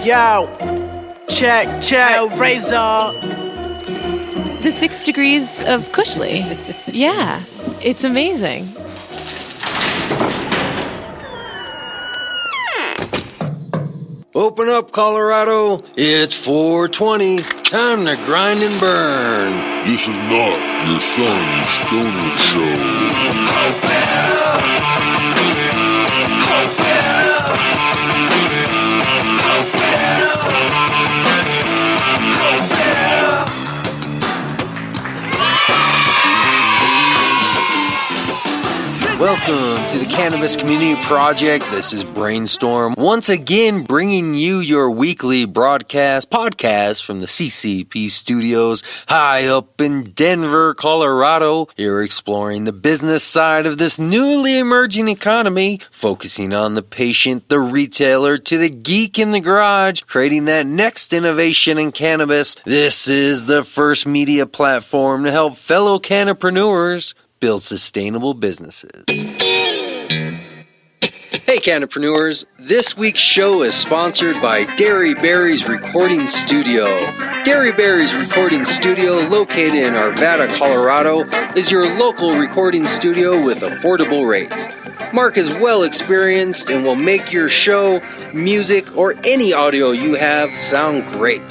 Yo, check. Razor. The 6 degrees of Cushley. Yeah, it's amazing. Open up, Colorado. It's 420. Time to grind and burn. This is not your son's stoner show. Welcome to the Cannabis Community Project. This is Brainstorm. Once again, bringing you your weekly podcast from the CCP studios high up in Denver, Colorado. Here exploring the business side of this newly emerging economy, focusing on the patient, the retailer, to the geek in the garage, creating that next innovation in cannabis. This is the first media platform to help fellow cannapreneurs build sustainable businesses. Hey Cannapreneurs, this week's show is sponsored by Dairy Berry's Recording Studio. Dairy Berry's Recording Studio, located in Arvada, Colorado, is your local recording studio with affordable rates. Mark is well experienced and will make your show, music, or any audio you have sound great.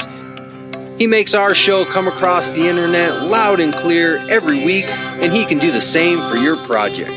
He makes our show come across the internet loud and clear every week, and he can do the same for your project.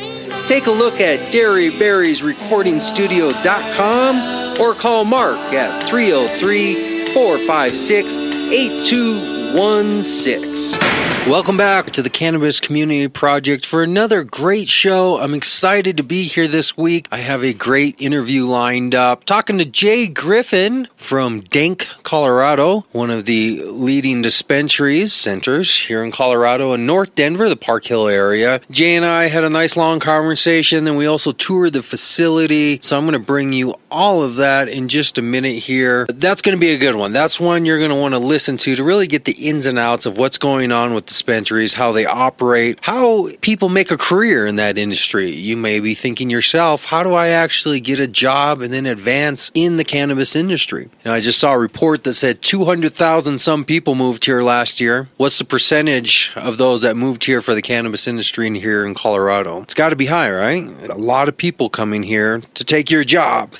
Take a look at dairyberriesrecordingstudio.com or call Mark at 303-456-8216. Welcome back to the Cannabis Community Project for another great show. I'm excited to be here this week. I have a great interview lined up. Talking to Jay Griffin from Dank, Colorado, one of the leading dispensaries centers here in Colorado and North Denver, the Park Hill area. Jay and I had a nice long conversation, and we also toured the facility. So I'm going to bring you all of that in just a minute here. That's going to be a good one. That's one you're going to want to listen to really get the ins and outs of what's going on with dispensaries, how they operate, how people make a career in that industry. You may be thinking yourself, how do I actually get a job and then advance in the cannabis industry? I just saw a report that said 200,000 some people moved here last year. What's the percentage of those that moved here for the cannabis industry in here in Colorado? It's got to be high, right? A lot of people coming here to take your job.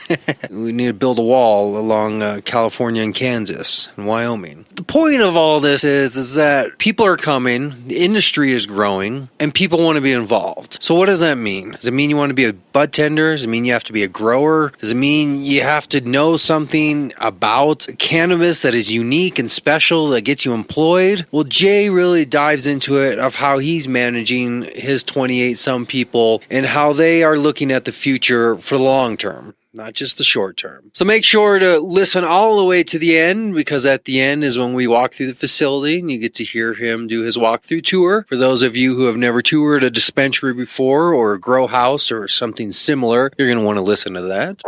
We need to build a wall along California and Kansas and Wyoming. The point of all this is that people are coming, the industry is growing, and people want to be involved. So what does that mean? Does it mean you want to be a bud tender? Does it mean you have to be a grower? Does it mean you have to know something about cannabis that is unique and special that gets you employed? Well, Jay really dives into it of how he's managing his 28 some people and how they are looking at the future for the long term, not just the short term. So make sure to listen all the way to the end, because at the end is when we walk through the facility and you get to hear him do his walkthrough tour. For those of you who have never toured a dispensary before or a grow house or something similar, you're going to want to listen to that.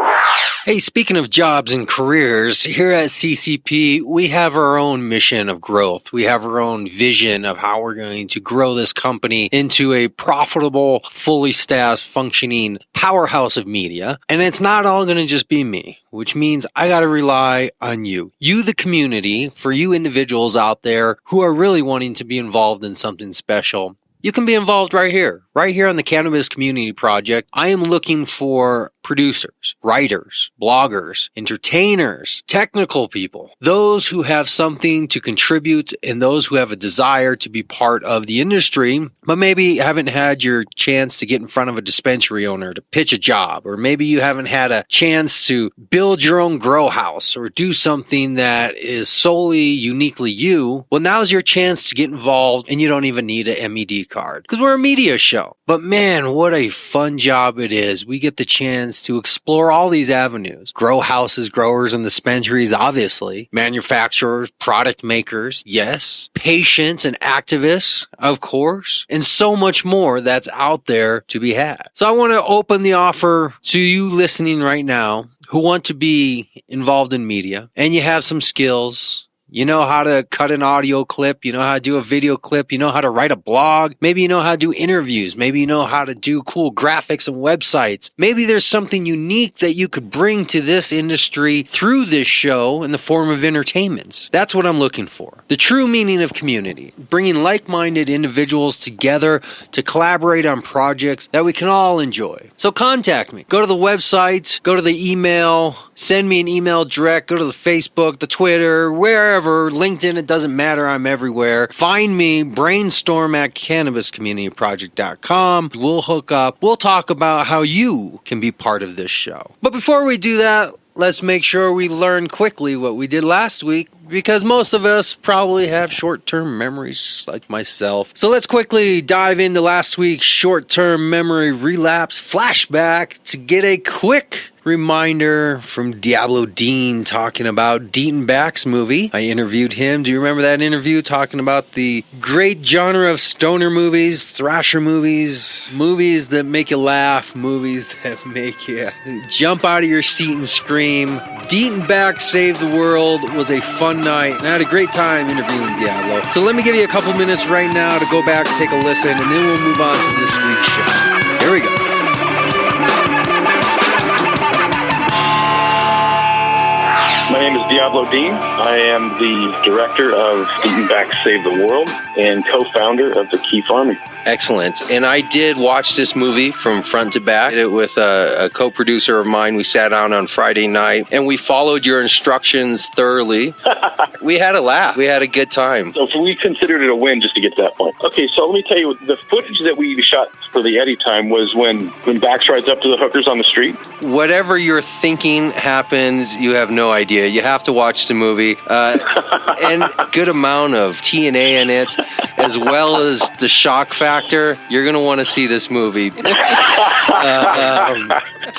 Hey, speaking of jobs and careers, here at CCP, we have our own mission of growth. We have our own vision of how we're going to grow this company into a profitable, fully staffed, functioning powerhouse of media. And it's not all going to just be me, which means I got to rely on you, the community, for you individuals out there who are really wanting to be involved in something special. You can be involved right here on the Cannabis Community Project. I am looking for producers, writers, bloggers, entertainers, technical people, those who have something to contribute and those who have a desire to be part of the industry, but maybe haven't had your chance to get in front of a dispensary owner to pitch a job, or maybe you haven't had a chance to build your own grow house or do something that is solely uniquely you. Well, now's your chance to get involved, and you don't even need an MED card because we're a media show. But man, what a fun job it is. We get the chance to explore all these avenues. Grow houses, growers, and dispensaries, obviously. Manufacturers, product makers, yes. Patients and activists, of course. And so much more that's out there to be had. So I want to open the offer to you listening right now who want to be involved in media, and you have some skills. You know how to cut an audio clip. You know how to do a video clip. You know how to write a blog. Maybe you know how to do interviews. Maybe you know how to do cool graphics and websites. Maybe there's something unique that you could bring to this industry through this show in the form of entertainment. That's what I'm looking for. The true meaning of community. Bringing like-minded individuals together to collaborate on projects that we can all enjoy. So contact me. Go to the website, go to the email, send me an email direct, go to the Facebook, the Twitter, wherever, LinkedIn, it doesn't matter, I'm everywhere. Find me, brainstorm at cannabiscommunityproject.com. We'll hook up, we'll talk about how you can be part of this show. But before we do that, let's make sure we learn quickly what we did last week, because most of us probably have short-term memories, just like myself. So let's quickly dive into last week's short-term memory relapse flashback to get a quick reminder from Diablo Dean talking about Dean Back's movie. I interviewed him. Do you remember that interview talking about the great genre of stoner movies, thrasher movies, movies that make you laugh, movies that make you jump out of your seat and scream? Dean Back Saved the World was a fun night. I had a great time interviewing Diablo. So let me give you a couple minutes right now to go back and take a listen, and then we'll move on to this week's show. Here we go. My name is Diablo Dean. I am the director of Dean Back Save the World and co-founder of the Keef Army. Excellent. And I did watch this movie from front to back. I did it with a co-producer of mine. We sat down on Friday night and we followed your instructions thoroughly. We had a laugh. We had a good time. So we considered it a win just to get to that point. Okay, so let me tell you, the footage that we shot for the Eddie time was when Bax rides up to the hookers on the street. Whatever you're thinking happens, you have no idea. You have to watch the movie. And good amount of TNA in it, as well as the shock factor. You're going to want to see this movie.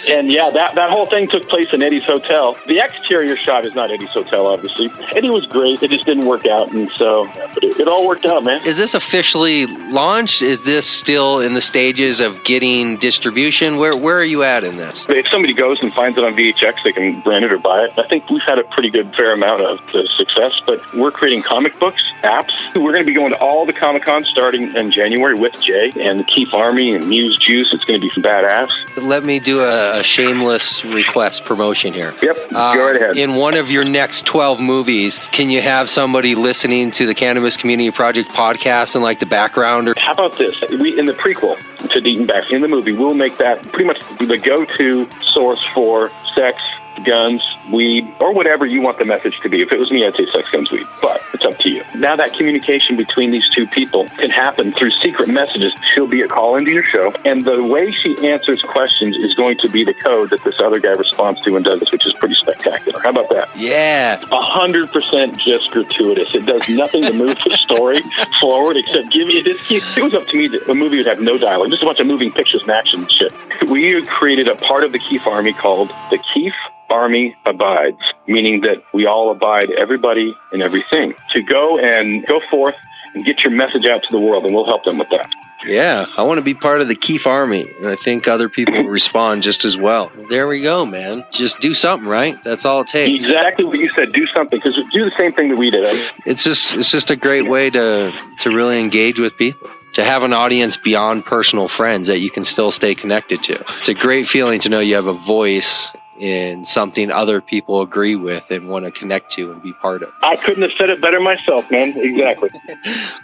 And yeah, that whole thing took place in Eddie's hotel. The exterior shot is not Eddie's hotel, obviously. Eddie was great. It just didn't work out. And so but it all worked out, man. Is this officially launched? Is this still in the stages of getting distribution? Where are you at in this? If somebody goes and finds it on VHX, they can rent it or buy it. I think we've had a pretty good fair amount of success, but we're creating comic books, apps. We're going to be going to all the Comic-Cons starting in January with Jay and the Keef Army and Muse Juice. It's going to be badass. Let me do a shameless request promotion here. Yep, go right ahead. In one of your next 12 movies, can you have somebody listening to the Cannabis Community Project podcast in like the background? Or how about this? In the prequel to Deaton Back, in the movie, we'll make that pretty much the go-to source for sex, guns, weed, or whatever you want the message to be. If it was me, I'd say sex, guns, weed, but it's up to you. Now that communication between these two people can happen through secret messages. She'll be a call into your show, and the way she answers questions is going to be the code that this other guy responds to and does this, which is pretty spectacular. How about that? Yeah. 100% just gratuitous. It does nothing to move the story forward except give you this. It was up to me that a movie would have no dialogue, just a bunch of moving pictures and action and shit. We created a part of the Keef Army called the Keef Army Abides, meaning that we all abide everybody and everything to go forth and get your message out to the world, and we'll help them with that. Yeah, I want to be part of the Keef Army, and I think other people will respond just as well. There we go, man. Just do something, right? That's all it takes. Exactly what you said. Do something, because do the same thing that we did. It's just a great way to really engage with people. To have an audience beyond personal friends that you can still stay connected to. It's a great feeling to know you have a voice in something other people agree with and want to connect to and be part of. I couldn't have said it better myself, man. Exactly.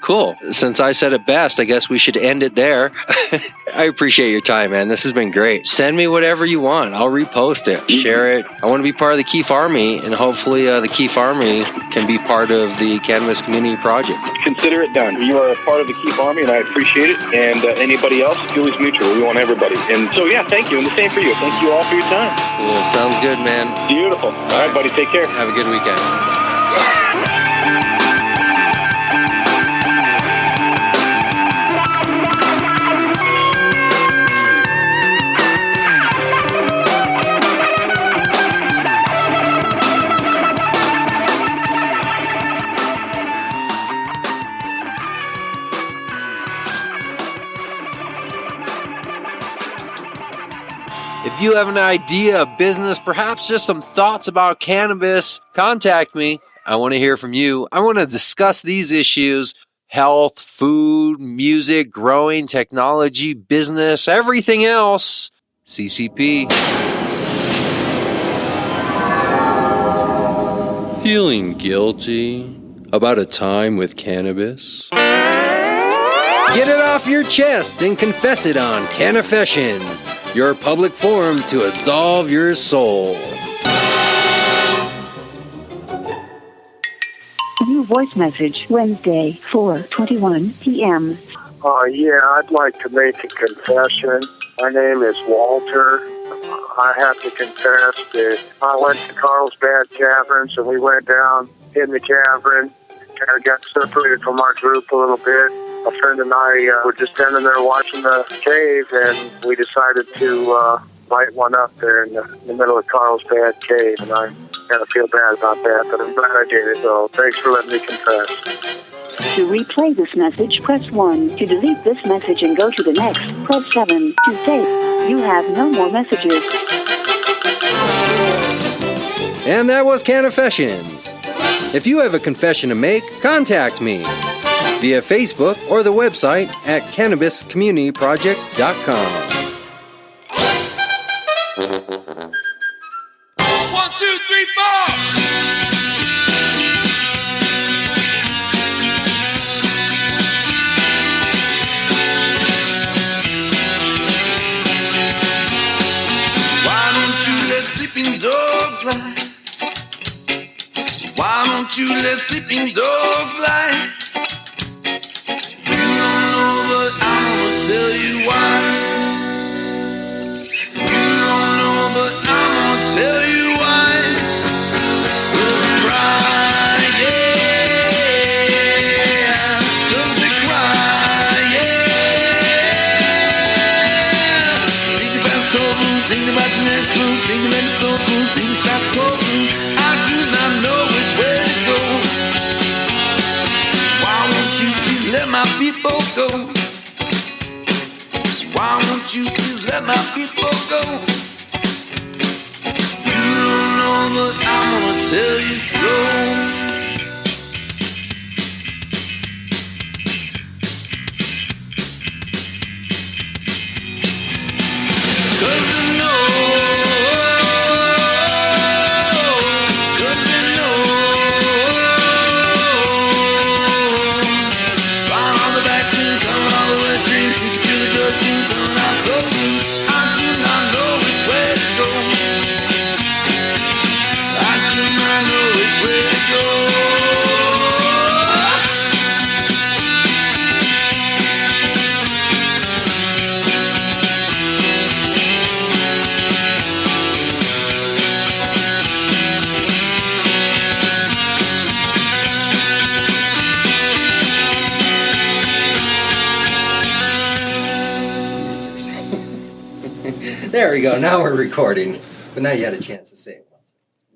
Cool. Since I said it best, I guess we should end it there. I appreciate your time, man. This has been great. Send me whatever you want. I'll repost it, share it. I want to be part of the Keef Army, and hopefully the Keef Army can be part of the Cannabis Community Project. Consider it done. You are a part of the Keef Army, and I appreciate it. And anybody else, fuel is mutual. We want everybody. And so, yeah, thank you. And the same for you. Thank you all for your time. Cool. Sounds good, man. Beautiful. All right, buddy. Take care. Have a good weekend. If you have an idea, a business, perhaps just some thoughts about cannabis, contact me I want to hear from you. I want to discuss these issues: health, food, music, growing, technology, business, everything else. CCP. Feeling guilty about a time with cannabis? Get it off your chest and confess it on Cannafessions, your public forum to absolve your soul. New voice message, Wednesday, 4:21 p.m. Yeah, I'd like to make a confession. My name is Walter. I have to confess that I went to Carlsbad Caverns, and we went down in the cavern. Kind of got separated from our group a little bit. A friend and I were just standing there watching the cave, and we decided to light one up there in the middle of Carlsbad Cave, and I kind of feel bad about that, but I'm glad I did it, so thanks for letting me confess. To replay this message, press 1. To delete this message and go to the next, press 7. To save, you have no more messages. And that was Cannafessions. If you have a confession to make, contact me via Facebook or the website at cannabiscommunityproject.com. 1, 2, 3, 4. Why don't you let sleeping dogs lie? Why don't you let sleeping dogs lie? You don't know, but I'm gonna tell you why. You don't know, but I'm gonna tell you why. 'Cause they cry, yeah. 'Cause they cry, yeah. Think about soul food, think about the next food, think about the soul food, think about soul food. I do not know which way to go. Why won't you please let my people go? Why won't you please let my people go? You don't know, but I'm gonna tell you so. Cause I know, cause I know. Find all the vaccine, coming all the wet dreams, sneaking through the drug scene, coming out so clean. I do not know which way to go. I do not know which way to go. There we go. Now we're recording. But now you had a chance to say it.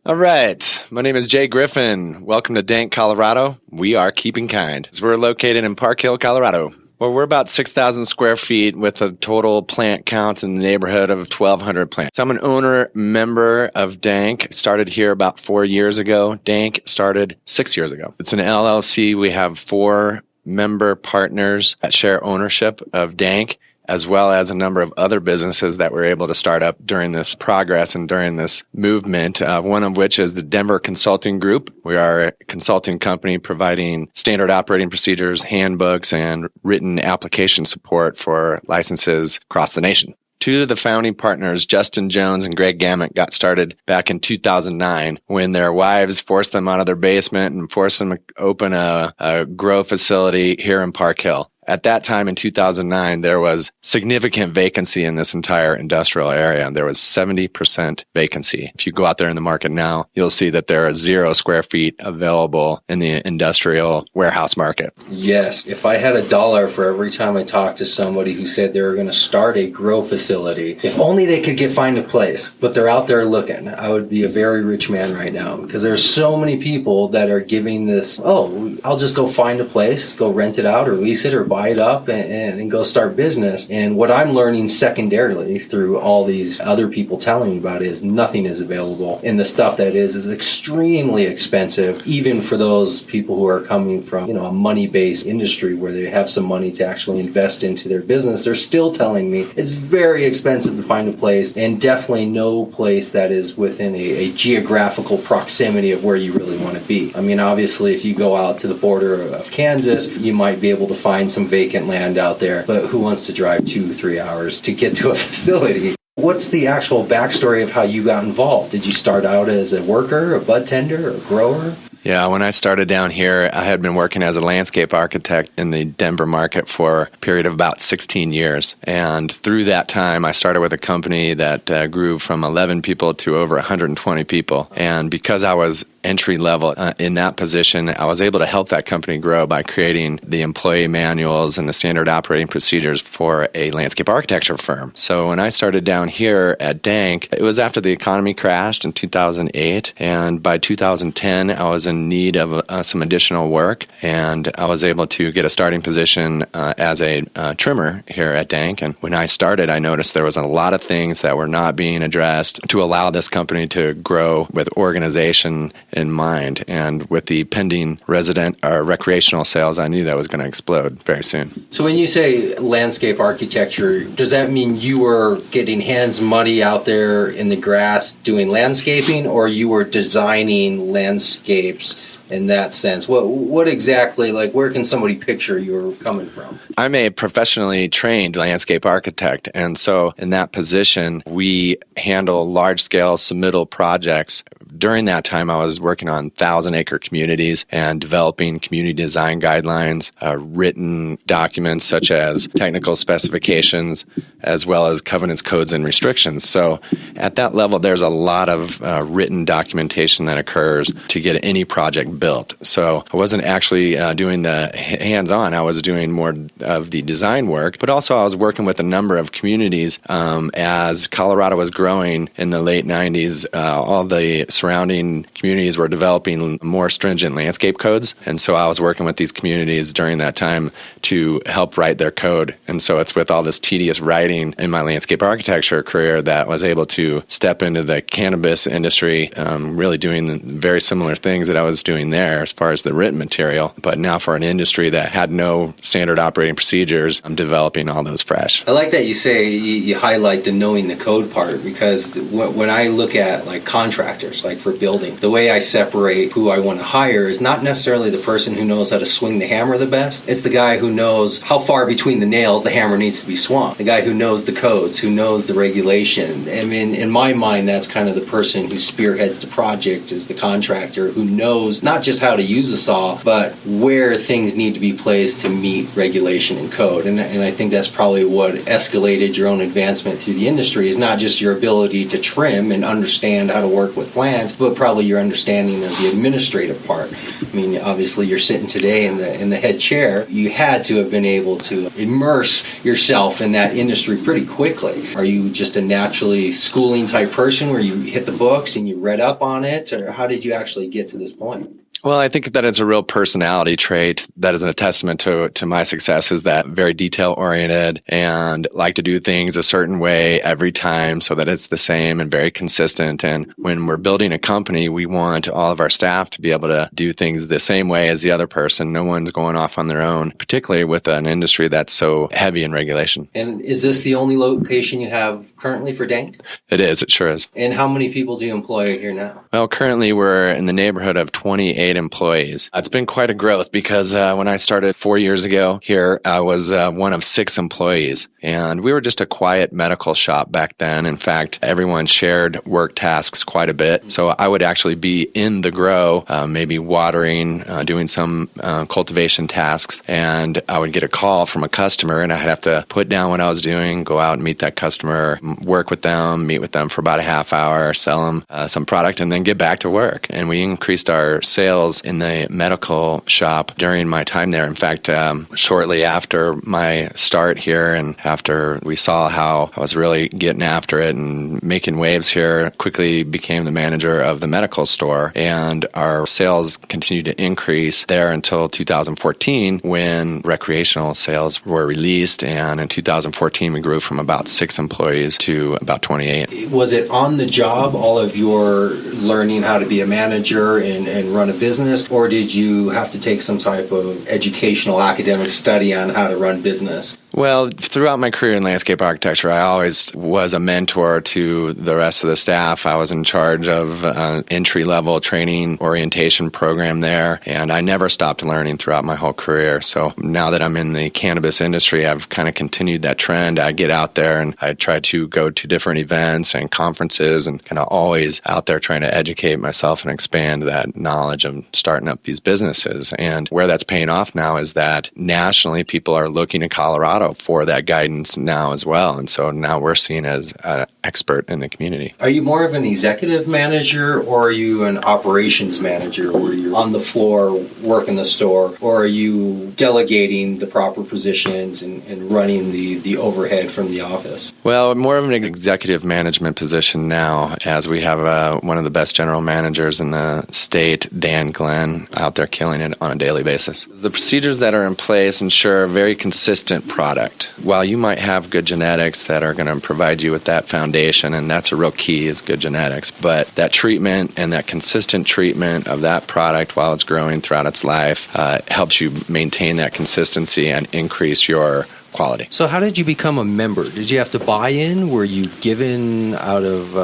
All right. My name is Jay Griffin. Welcome to Dank, Colorado. We are keeping kind. We're located in Park Hill, Colorado. Well, we're about 6,000 square feet with a total plant count in the neighborhood of 1,200 plants. I'm an owner member of Dank. Started here about 4 years ago. Dank started 6 years ago. It's an LLC. We have 4 member partners that share ownership of Dank, as well as a number of other businesses that we're able to start up during this progress and during this movement, one of which is the Denver Consulting Group. We are a consulting company providing standard operating procedures, handbooks, and written application support for licenses across the nation. 2 of the founding partners, Justin Jones and Greg Gammett, got started back in 2009 when their wives forced them out of their basement and forced them to open a grow facility here in Park Hill. At that time in 2009, there was significant vacancy in this entire industrial area. There was 70% vacancy. If you go out there in the market now, you'll see that there are 0 square feet available in the industrial warehouse market. Yes, if I had $1 for every time I talked to somebody who said they were going to start a grow facility, if only they could find a place, but they're out there looking, I would be a very rich man right now, because there's so many people that are giving this, oh, I'll just go find a place, go rent it out or lease it or buy buy it up and go start business. And what I'm learning secondarily through all these other people telling me about it is nothing is available. And the stuff that is extremely expensive, even for those people who are coming from, a money-based industry where they have some money to actually invest into their business. They're still telling me it's very expensive to find a place, and definitely no place that is within a geographical proximity of where you really want to be. I mean, obviously, if you go out to the border of Kansas, you might be able to find some vacant land out there, but who wants to drive 2-3 hours to get to a facility? What's the actual backstory of how you got involved? Did you start out as a worker, a bud tender, or a grower? Yeah, when I started down here, I had been working as a landscape architect in the Denver market for a period of about 16 years. And through that time, I started with a company that grew from 11 people to over 120 people. And because I was entry level in that position, I was able to help that company grow by creating the employee manuals and the standard operating procedures for a landscape architecture firm. So when I started down here at Dank, it was after the economy crashed in 2008. And by 2010, I was in need of some additional work, and I was able to get a starting position as a trimmer here at Dank. And when I started, I noticed there was a lot of things that were not being addressed to allow this company to grow with organization in mind. And with the pending recreational sales, I knew that was going to explode very soon. So when you say landscape architecture, does that mean you were getting hands muddy out there in the grass doing landscaping, or you were designing landscapes in that sense? What exactly, where can somebody picture you're coming from? I'm a professionally trained landscape architect, and so in that position, we handle large-scale submittal projects. During that time, I was working on 1,000-acre communities and developing community design guidelines, written documents such as technical specifications, as well as covenants, codes, and restrictions. So at that level, there's a lot of written documentation that occurs to get any project built. So I wasn't actually doing the hands-on. I was doing more of the design work, but also I was working with a number of communities as Colorado was growing in the late 90s. All the surrounding communities were developing more stringent landscape codes, and so I was working with these communities during that time to help write their code. And so it's with all this tedious writing in my landscape architecture career that I was able to step into the cannabis industry, really doing very similar things that I was doing there as far as the written material, but now for an industry that had no standard operating procedures, I'm developing all those fresh. I like that you say you highlight the knowing the code part, because when I look at contractors, for building, the way I separate who I want to hire is not necessarily the person who knows how to swing the hammer the best. It's the guy who knows how far between the nails the hammer needs to be swung. The guy who knows the codes, who knows the regulation. I mean, in my mind, that's kind of the person who spearheads the project, is the contractor who knows not just how to use a saw, but where things need to be placed to meet regulation and code. And I think that's probably what escalated your own advancement through the industry, is not just your ability to trim and understand how to work with plants, but probably your understanding of the administrative part. I mean, obviously, you're sitting today in the head chair. You had to have been able to immerse yourself in that industry pretty quickly. Are you just a naturally schooling type person where you hit the books and you read up on it, or how did you actually get to this point? Well, I think that it's a real personality trait that is a testament to my success, is that very detail-oriented and like to do things a certain way every time so that it's the same and very consistent. And when we're building a company, we want all of our staff to be able to do things the same way as the other person. No one's going off on their own, particularly with an industry that's so heavy in regulation. And is this the only location you have currently for Dank? It is. It sure is. And how many people do you employ here now? Well, currently we're in the neighborhood of 28 employees. It's been quite a growth because when I started 4 years ago here, I was one of 6 employees, and we were just a quiet medical shop back then. In fact, everyone shared work tasks quite a bit. So I would actually be in the grow, maybe watering, doing some cultivation tasks, and I would get a call from a customer, and I'd have to put down what I was doing, go out and meet that customer, work with them, meet with them for about a half hour, sell them some product, and then get back to work. And we increased our sales sales in the medical shop during my time there. In fact, shortly after my start here and after we saw how I was really getting after it and making waves here, quickly became the manager of the medical store. And our sales continued to increase there until 2014 when recreational sales were released. And in 2014, we grew from about 6 employees to about 28. Was it on the job, all of your learning how to be a manager and run a business, or did you have to take some type of educational academic study on how to run business? Well, throughout my career in landscape architecture, I always was a mentor to the rest of the staff. I was in charge of an entry-level training orientation program there, and I never stopped learning throughout my whole career. So now that I'm in the cannabis industry, I've kind of continued that trend. I get out there and I try to go to different events and conferences and kind of always out there trying to educate myself and expand that knowledge of starting up these businesses. And where that's paying off now is that nationally people are looking to Colorado for that guidance now as well. And so now we're seen as an expert in the community. Are you more of an executive manager, or are you an operations manager where you're on the floor working the store, or are you delegating the proper positions and running the overhead from the office? Well, more of an executive management position now, as we have one of the best general managers in the state, Dank, out there killing it on a daily basis. The procedures that are in place ensure a very consistent product. While you might have good genetics that are going to provide you with that foundation, and that's a real key is good genetics, but that treatment and that consistent treatment of that product while it's growing throughout its life helps you maintain that consistency and increase your quality. So how did you become a member? Did you have to buy in? Were you given out of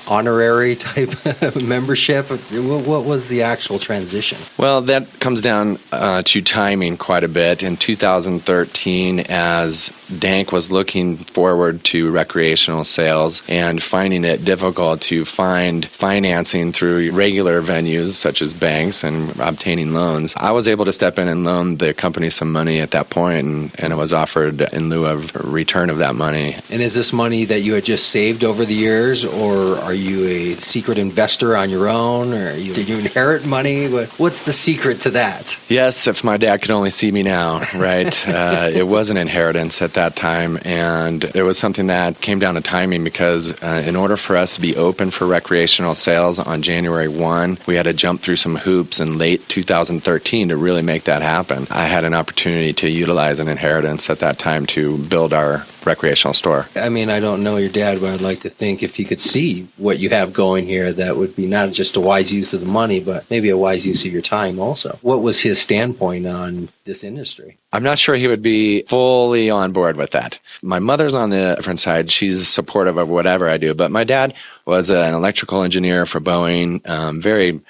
honorary type membership? What was the actual transition? Well, that comes down to timing quite a bit. In 2013, as Dank was looking forward to recreational sales and finding it difficult to find financing through regular venues such as banks and obtaining loans, I was able to step in and loan the company some money at that point, and it was offered in lieu of a return of that money. And is this money that you had just saved over the years, or are you a secret investor on your own, or did you inherit money? What's the secret to that? Yes, if my dad could only see me now, right? It was an inheritance at that time, and it was something that came down to timing because in order for us to be open for recreational sales on January 1, we had to jump through some hoops in late 2013 to really make that happen. I had an opportunity to utilize an inheritance at that time to build our recreational store. I mean, I don't know your dad, but I'd like to think if he could see what you have going here, that would be not just a wise use of the money, but maybe a wise use of your time also. What was his standpoint on this industry? I'm not sure he would be fully on board with that. My mother's on the different side. She's supportive of whatever I do, but my dad was an electrical engineer for Boeing, very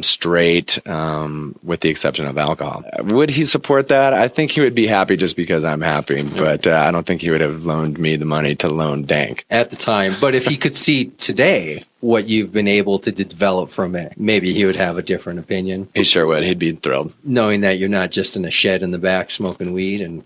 straight, with the exception of alcohol. Would he support that? I think he would be happy just because I'm happy, but I don't think he would have loaned me the money to loan Dank at the time. But if he could see today what you've been able to develop from it, maybe he would have a different opinion. He sure would. He'd be thrilled. Knowing that you're not just in a shed in the back smoking weed and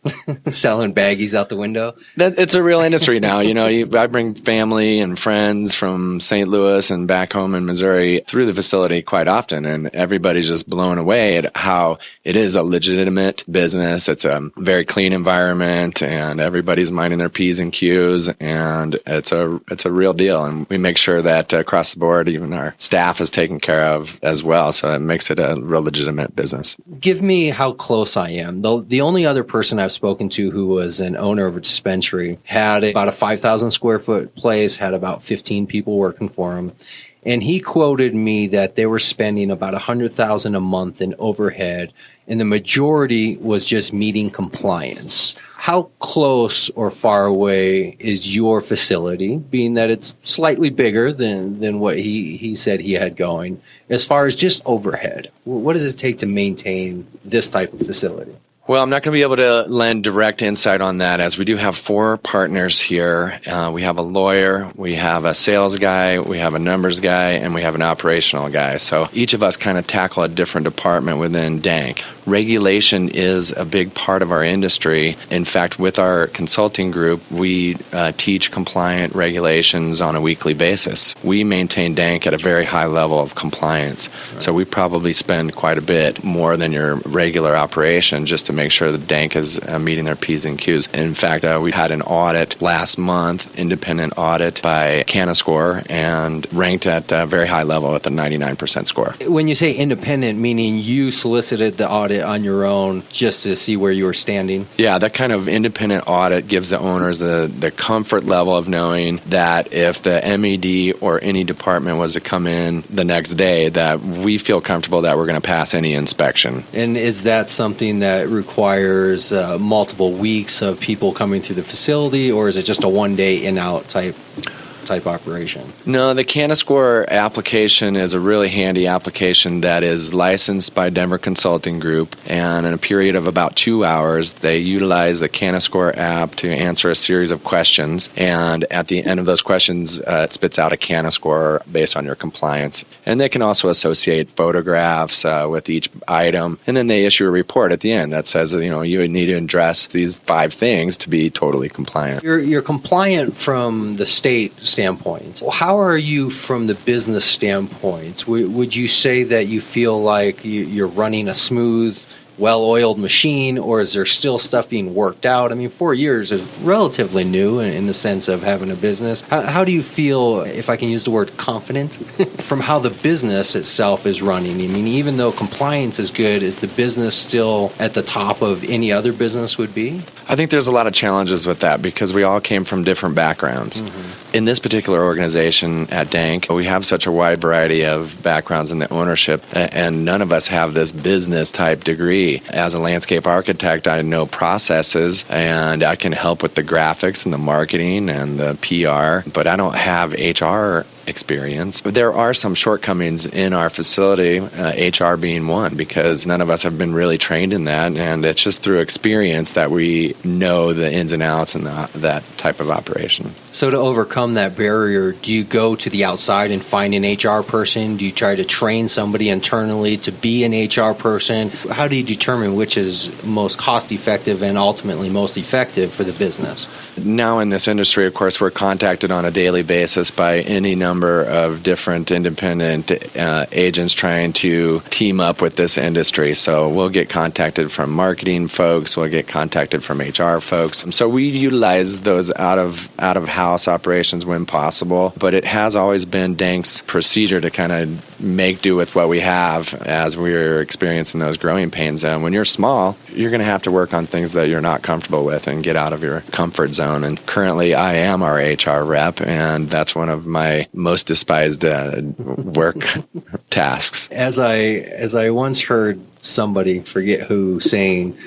selling baggies out the window. It's a real industry now. I bring family and friends from St. Louis and back home in Missouri through the facility quite often, and everybody's just blown away at how it is a legitimate business. It's a very clean environment, and everybody's minding their P's and Q's, and it's a real deal. And we make sure that across the board, even our staff is taken care of as well. So it makes it a real legitimate business. Give me how close I am. The only other person I've spoken to who was an owner of a dispensary had about a 5,000 square foot place, had about 15 people working for him. And he quoted me that they were spending about $100,000 a month in overhead, and the majority was just meeting compliance. How close or far away is your facility, being that it's slightly bigger than what he said he had going, as far as just overhead? What does it take to maintain this type of facility? Well, I'm not going to be able to lend direct insight on that, as we do have 4 partners here. We have a lawyer, we have a sales guy, we have a numbers guy, and we have an operational guy. So each of us kind of tackle a different department within Dank. Regulation is a big part of our industry. In fact, with our consulting group, we teach compliant regulations on a weekly basis. We maintain Dank at a very high level of compliance. Right. So we probably spend quite a bit more than your regular operation just to make sure that Dank is meeting their P's and Q's. In fact, we had an audit last month, independent audit by Cannabis, and ranked at a very high level at the 99% score. When you say independent, meaning you solicited the audit on your own just to see where you were standing? Yeah, that kind of independent audit gives the owners the comfort level of knowing that if the MED or any department was to come in the next day, that we feel comfortable that we're going to pass any inspection. And is that something that requires multiple weeks of people coming through the facility, or is it just a one-day in-out type operation? No, the Cannascore application is a really handy application that is licensed by Denver Consulting Group, and in a period of about 2 hours, they utilize the Cannascore app to answer a series of questions, and at the end of those questions, it spits out a Cannascore based on your compliance. And they can also associate photographs with each item, and then they issue a report at the end that says, you need to address these 5 things to be totally compliant. You're compliant from the state standpoint. How are you from the business standpoint? Would you say that you feel like you're running a smooth, well-oiled machine, or is there still stuff being worked out? I mean, 4 years is relatively new in the sense of having a business. How do you feel, if I can use the word confident, from how the business itself is running? I mean, even though compliance is good, is the business still at the top of any other business would be? I think there's a lot of challenges with that because we all came from different backgrounds. Mm-hmm. In this particular organization at Dank, we have such a wide variety of backgrounds in the ownership, and none of us have this business type degree. As a landscape architect, I know processes, and I can help with the graphics and the marketing and the PR, but I don't have HR experience. There are some shortcomings in our facility, HR being one, because none of us have been really trained in that, and it's just through experience that we know the ins and outs and that type of operation. So to overcome that barrier, do you go to the outside and find an HR person? Do you try to train somebody internally to be an HR person? How do you determine which is most cost effective and ultimately most effective for the business? Now in this industry, of course, we're contacted on a daily basis by any number of different independent agents trying to team up with this industry. So we'll get contacted from marketing folks, we'll get contacted from HR folks. So we utilize those out of house operations when possible, but it has always been Dank's procedure to kind of make do with what we have as we're experiencing those growing pains. And when you're small, you're going to have to work on things that you're not comfortable with and get out of your comfort zone. And currently I am our HR rep, and that's one of my most despised work tasks. As I once heard somebody, forget who, saying,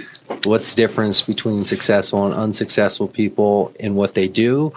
what's the difference between successful and unsuccessful people in what they do?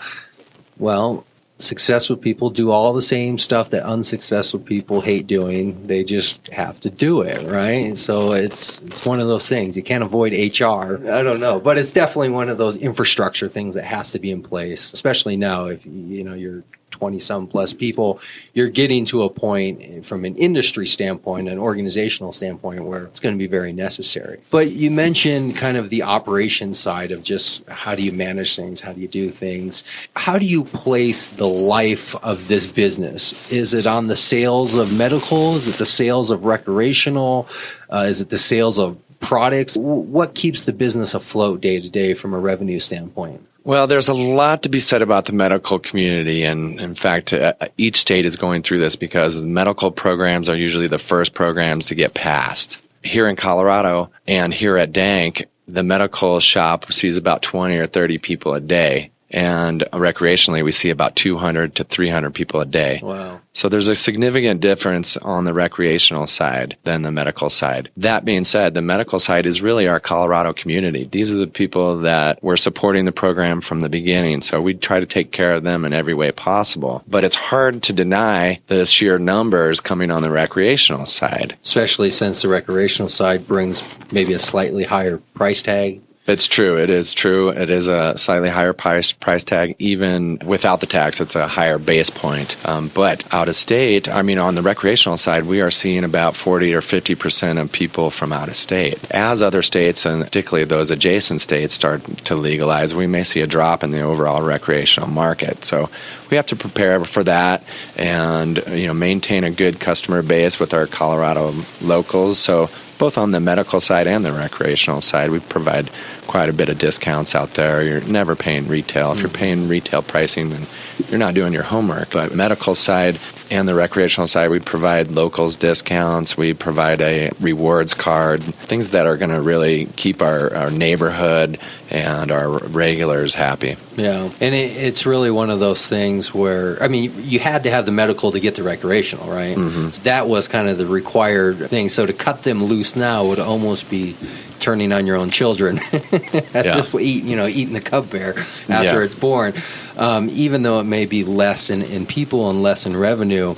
Well, successful people do all the same stuff that unsuccessful people hate doing. They just have to do it, right? So it's one of those things. You can't avoid HR. I don't know, but it's definitely one of those infrastructure things that has to be in place, especially now if you're 20-some plus people, you're getting to a point from an industry standpoint, an organizational standpoint, where it's going to be very necessary. But you mentioned kind of the operations side of just how do you manage things, how do you do things. How do you place the life of this business? Is it on the sales of medical? Is it the sales of recreational? Is it the sales of products? What keeps the business afloat day to day from a revenue standpoint? Well, there's a lot to be said about the medical community, and in fact, each state is going through this because medical programs are usually the first programs to get passed. Here in Colorado and here at Dank, the medical shop sees about 20 or 30 people a day. And recreationally, we see about 200 to 300 people a day. Wow. So there's a significant difference on the recreational side than the medical side. That being said, the medical side is really our Colorado community. These are the people that were supporting the program from the beginning. So we try to take care of them in every way possible. But it's hard to deny the sheer numbers coming on the recreational side. Especially since the recreational side brings maybe a slightly higher price tag. It's true. It is true. It is a slightly higher price tag. Even without the tax, it's a higher base point. But out of state, I mean, on the recreational side, we are seeing about 40 or 50% of people from out of state. As other states, and particularly those adjacent states, start to legalize, we may see a drop in the overall recreational market. So we have to prepare for that and, maintain a good customer base with our Colorado locals. So both on the medical side and the recreational side, we provide quite a bit of discounts out there. You're never paying retail. If you're paying retail pricing, then you're not doing your homework. But medical side and the recreational side, we provide locals discounts. We provide a rewards card, things that are going to really keep our neighborhood and our regulars happy. Yeah, and it's really one of those things where, I mean, you had to have the medical to get the recreational, right? Mm-hmm. So that was kind of the required thing. So to cut them loose now would almost be turning on your own children eating the cub bear after it's born. Even though it may be less in people and less in revenue,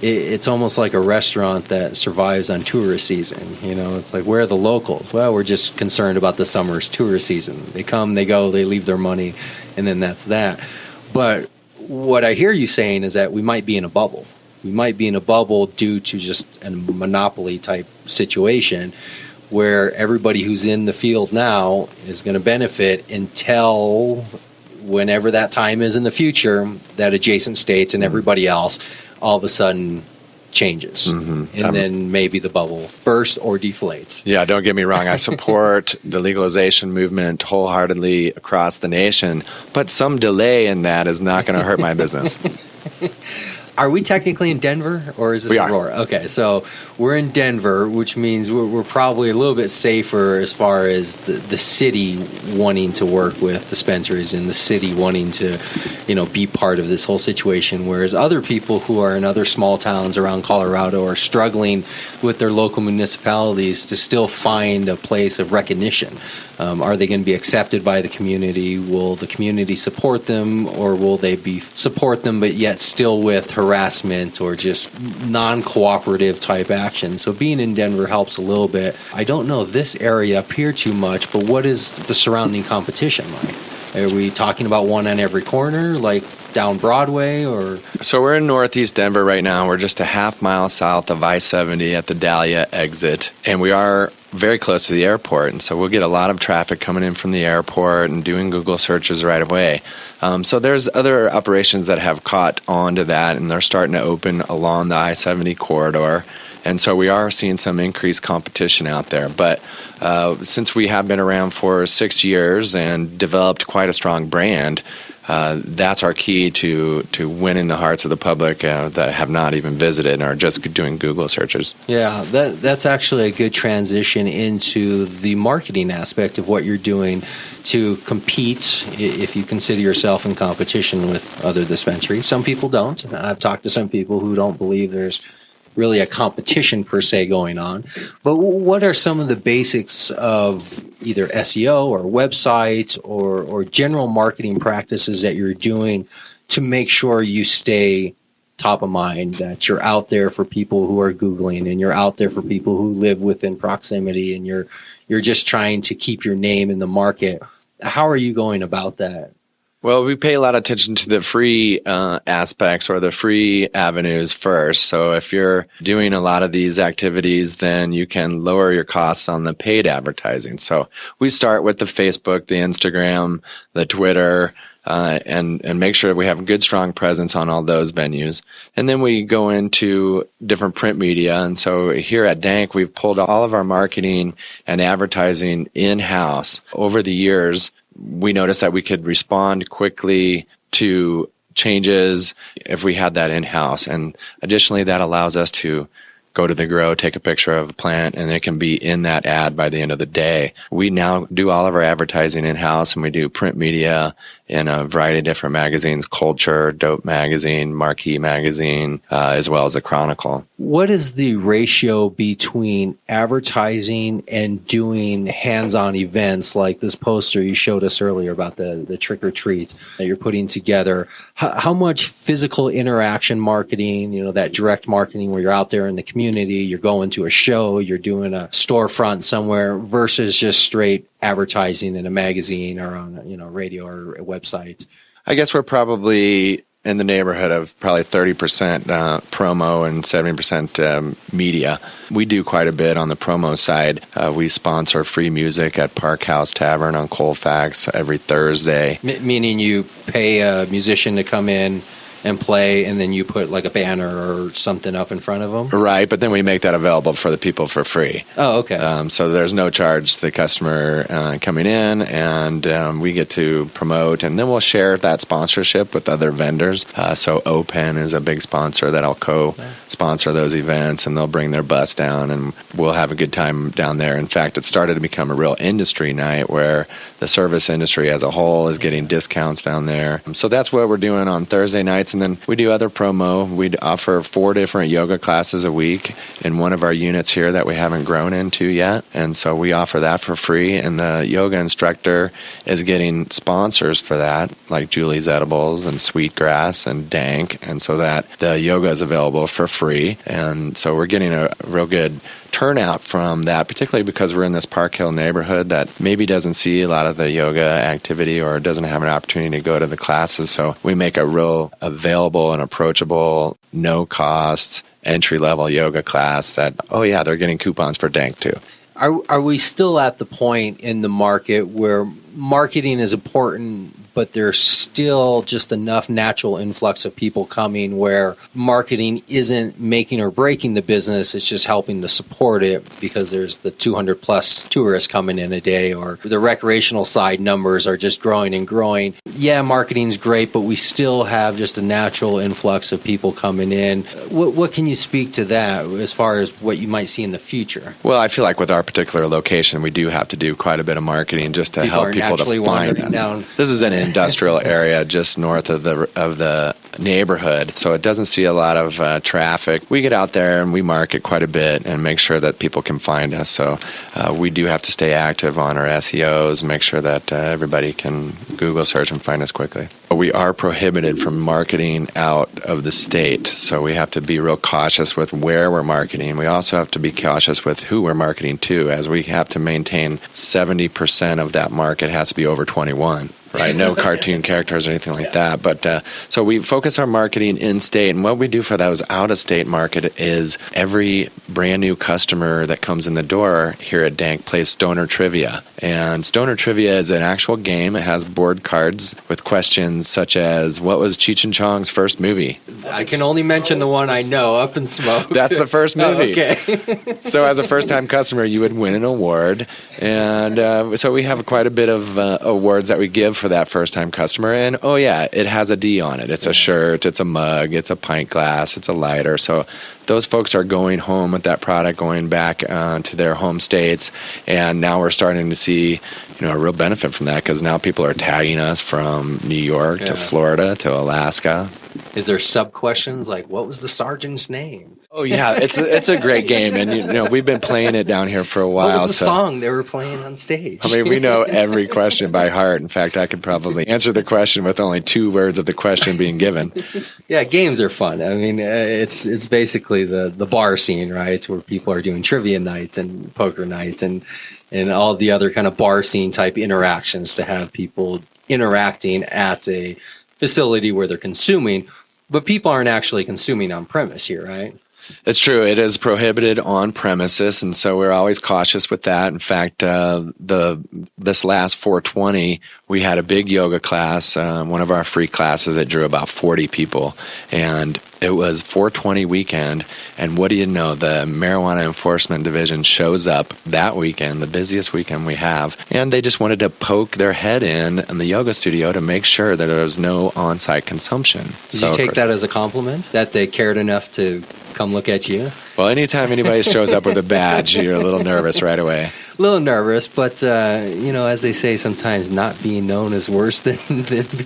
it's almost like a restaurant that survives on tourist season. It's like, where are the locals? Well, we're just concerned about the summer's tourist season. They come, they go, they leave their money, and then that's that. But what I hear you saying is that we might be in a bubble. We might be in a bubble due to just a monopoly type situation where everybody who's in the field now is going to benefit until whenever that time is in the future, that adjacent states and everybody else all of a sudden changes. Mm-hmm. And then maybe the bubble bursts or deflates. Yeah, don't get me wrong. I support the legalization movement wholeheartedly across the nation, but some delay in that is not going to hurt my business. Are we technically in Denver, or is this Aurora? Okay, so we're in Denver, which means we're probably a little bit safer as far as the city wanting to work with dispensaries and the city wanting to, be part of this whole situation. Whereas other people who are in other small towns around Colorado are struggling with their local municipalities to still find a place of recognition. Are they going to be accepted by the community? Will the community support them, or will they support them but yet still with harassment or just non-cooperative type action? So being in Denver helps a little bit. I don't know this area up here too much, but what is the surrounding competition like? Are we talking about one on every corner, like down Broadway, or? So we're in Northeast Denver right now. We're just a half mile south of I-70 at the Dahlia exit, and we are very close to the airport, and so we'll get a lot of traffic coming in from the airport and doing Google searches right away. So there's other operations that have caught on to that, and they're starting to open along the I-70 corridor. And so we are seeing some increased competition out there. But since we have been around for 6 years and developed quite a strong brand, that's our key to winning the hearts of the public that have not even visited and are just doing Google searches. Yeah, that's actually a good transition into the marketing aspect of what you're doing to compete, if you consider yourself in competition with other dispensaries. Some people don't. I've talked to some people who don't believe there's really a competition per se going on. But what are some of the basics of either SEO or websites or general marketing practices that you're doing to make sure you stay top of mind, that you're out there for people who are Googling and you're out there for people who live within proximity and you're just trying to keep your name in the market? How are you going about that? Well, we pay a lot of attention to the free aspects or the free avenues first. So if you're doing a lot of these activities, then you can lower your costs on the paid advertising. So we start with the Facebook, the Instagram, the Twitter, and make sure we have a good, strong presence on all those venues. And then we go into different print media. And so here at Dank, we've pulled all of our marketing and advertising in-house. Over the years, we noticed that we could respond quickly to changes if we had that in-house. And additionally, that allows us to go to the grow, take a picture of a plant, and it can be in that ad by the end of the day. We now do all of our advertising in-house, and we do print media in a variety of different magazines, Culture, Dope Magazine, Marquee Magazine, as well as the Chronicle. What is the ratio between advertising and doing hands-on events like this poster you showed us earlier about the trick or treat that you're putting together? How much physical interaction marketing, that direct marketing where you're out there in the community, you're going to a show, you're doing a storefront somewhere versus just straight advertising in a magazine or on radio or a website? I guess we're probably in the neighborhood of probably 30% promo and 70% media. We do quite a bit on the promo side. We sponsor free music at Park House Tavern on Colfax every Thursday. Meaning you pay a musician to come in and play, and then you put like a banner or something up in front of them? Right, but then we make that available for the people for free. Oh, okay. So there's no charge to the customer coming in, and we get to promote, and then we'll share that sponsorship with other vendors. So Open is a big sponsor that'll co-sponsor those events, and they'll bring their bus down, and we'll have a good time down there. In fact, it started to become a real industry night where the service industry as a whole is getting discounts down there. So that's what we're doing on Thursday nights. And then we do other promo. We'd offer 4 different yoga classes a week in one of our units here that we haven't grown into yet. And so we offer that for free. And the yoga instructor is getting sponsors for that, like Julie's Edibles and Sweetgrass and Dank. And so that the yoga is available for free. And so we're getting a real good turnout from that, particularly because we're in this Park Hill neighborhood that maybe doesn't see a lot of the yoga activity or doesn't have an opportunity to go to the classes. So we make a real available and approachable, no-cost, entry-level yoga class that, they're getting coupons for Dank too. Are we still at the point in the market where marketing is important, but there's still just enough natural influx of people coming where marketing isn't making or breaking the business, it's just helping to support it because there's the 200 plus tourists coming in a day, or the recreational side numbers are just growing and growing? Yeah, marketing's great, but we still have just a natural influx of people coming in. What can you speak to that as far as what you might see in the future? Well, I feel like with our particular location, we do have to do quite a bit of marketing just to help people to find us. Down. This is an industrial area just north of the neighborhood, so it doesn't see a lot of traffic. We get out there and we market quite a bit and make sure that people can find us. So we do have to stay active on our SEOs, make sure that everybody can Google search and find us quickly. We are prohibited from marketing out of the state, so we have to be real cautious with where we're marketing. We also have to be cautious with who we're marketing to, as we have to maintain 70% of that market has to be over 21. Right, no cartoon characters or anything like that. But so we focus our marketing in-state, and what we do for those out-of-state market is every brand new customer that comes in the door here at Dank plays Stoner Trivia. And Stoner Trivia is an actual game. It has board cards with questions such as, what was Cheech and Chong's first movie? I can only mention the one I know, Up in Smoke. That's the first movie. Oh, okay. So as a first-time customer, you would win an award. And so we have quite a bit of awards that we give for that first-time customer. And, it has a D on it. It's a shirt, it's a mug, it's a pint glass, it's a lighter. So those folks are going home with that product, going back to their home states. And now we're starting to see a real benefit from that, because now people are tagging us from New York to Florida to Alaska. Is there sub-questions like, what was the sergeant's name? Oh, yeah, it's a great game, and we've been playing it down here for a while. What was the song they were playing on stage? I mean, we know every question by heart. In fact, I could probably answer the question with only 2 words of the question being given. Yeah, games are fun. I mean, it's basically the bar scene, right? It's where people are doing trivia nights and poker nights and all the other kind of bar scene type interactions to have people interacting at a facility where they're consuming, but people aren't actually consuming on premise here, right? It's true. It is prohibited on premises, and so we're always cautious with that. In fact, this last 420, we had a big yoga class, one of our free classes that drew about 40 people, and it was 420 weekend, and what do you know? The Marijuana Enforcement Division shows up that weekend, the busiest weekend we have, and they just wanted to poke their head in the yoga studio to make sure that there was no on-site consumption. Did you take that as a compliment, that they cared enough to come look at you? Well, anytime anybody shows up with a badge, you're a little nervous right away. A little nervous, but as they say, sometimes not being known is worse than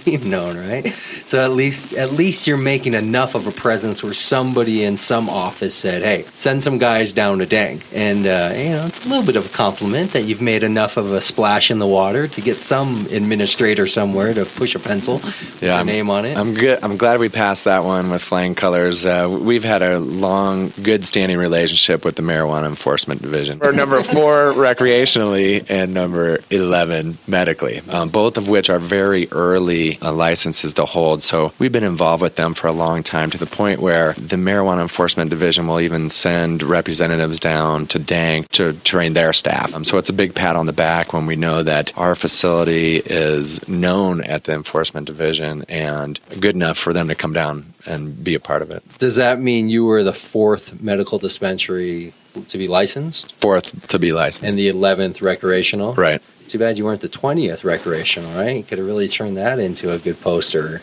being known, right? So at least you're making enough of a presence where somebody in some office said, "Hey, send some guys down to Dank," and it's a little bit of a compliment that you've made enough of a splash in the water to get some administrator somewhere to push a pencil, with your name on it. I'm good. I'm glad we passed that one with flying colors. We've had a long, good standing relationship with the Marijuana Enforcement Division. We're number 4 recreationally and number 11 medically, both of which are very early licenses to hold. So we've been involved with them for a long time, to the point where the Marijuana Enforcement Division will even send representatives down to Dank to train their staff. So it's a big pat on the back when we know that our facility is known at the Enforcement Division and good enough for them to come down and be a part of it. Does that mean you were the 4th medical dispensary to be licensed? 4th to be licensed. And the 11th recreational? Right. Too bad you weren't the 20th recreational, right? You could have really turned that into a good poster.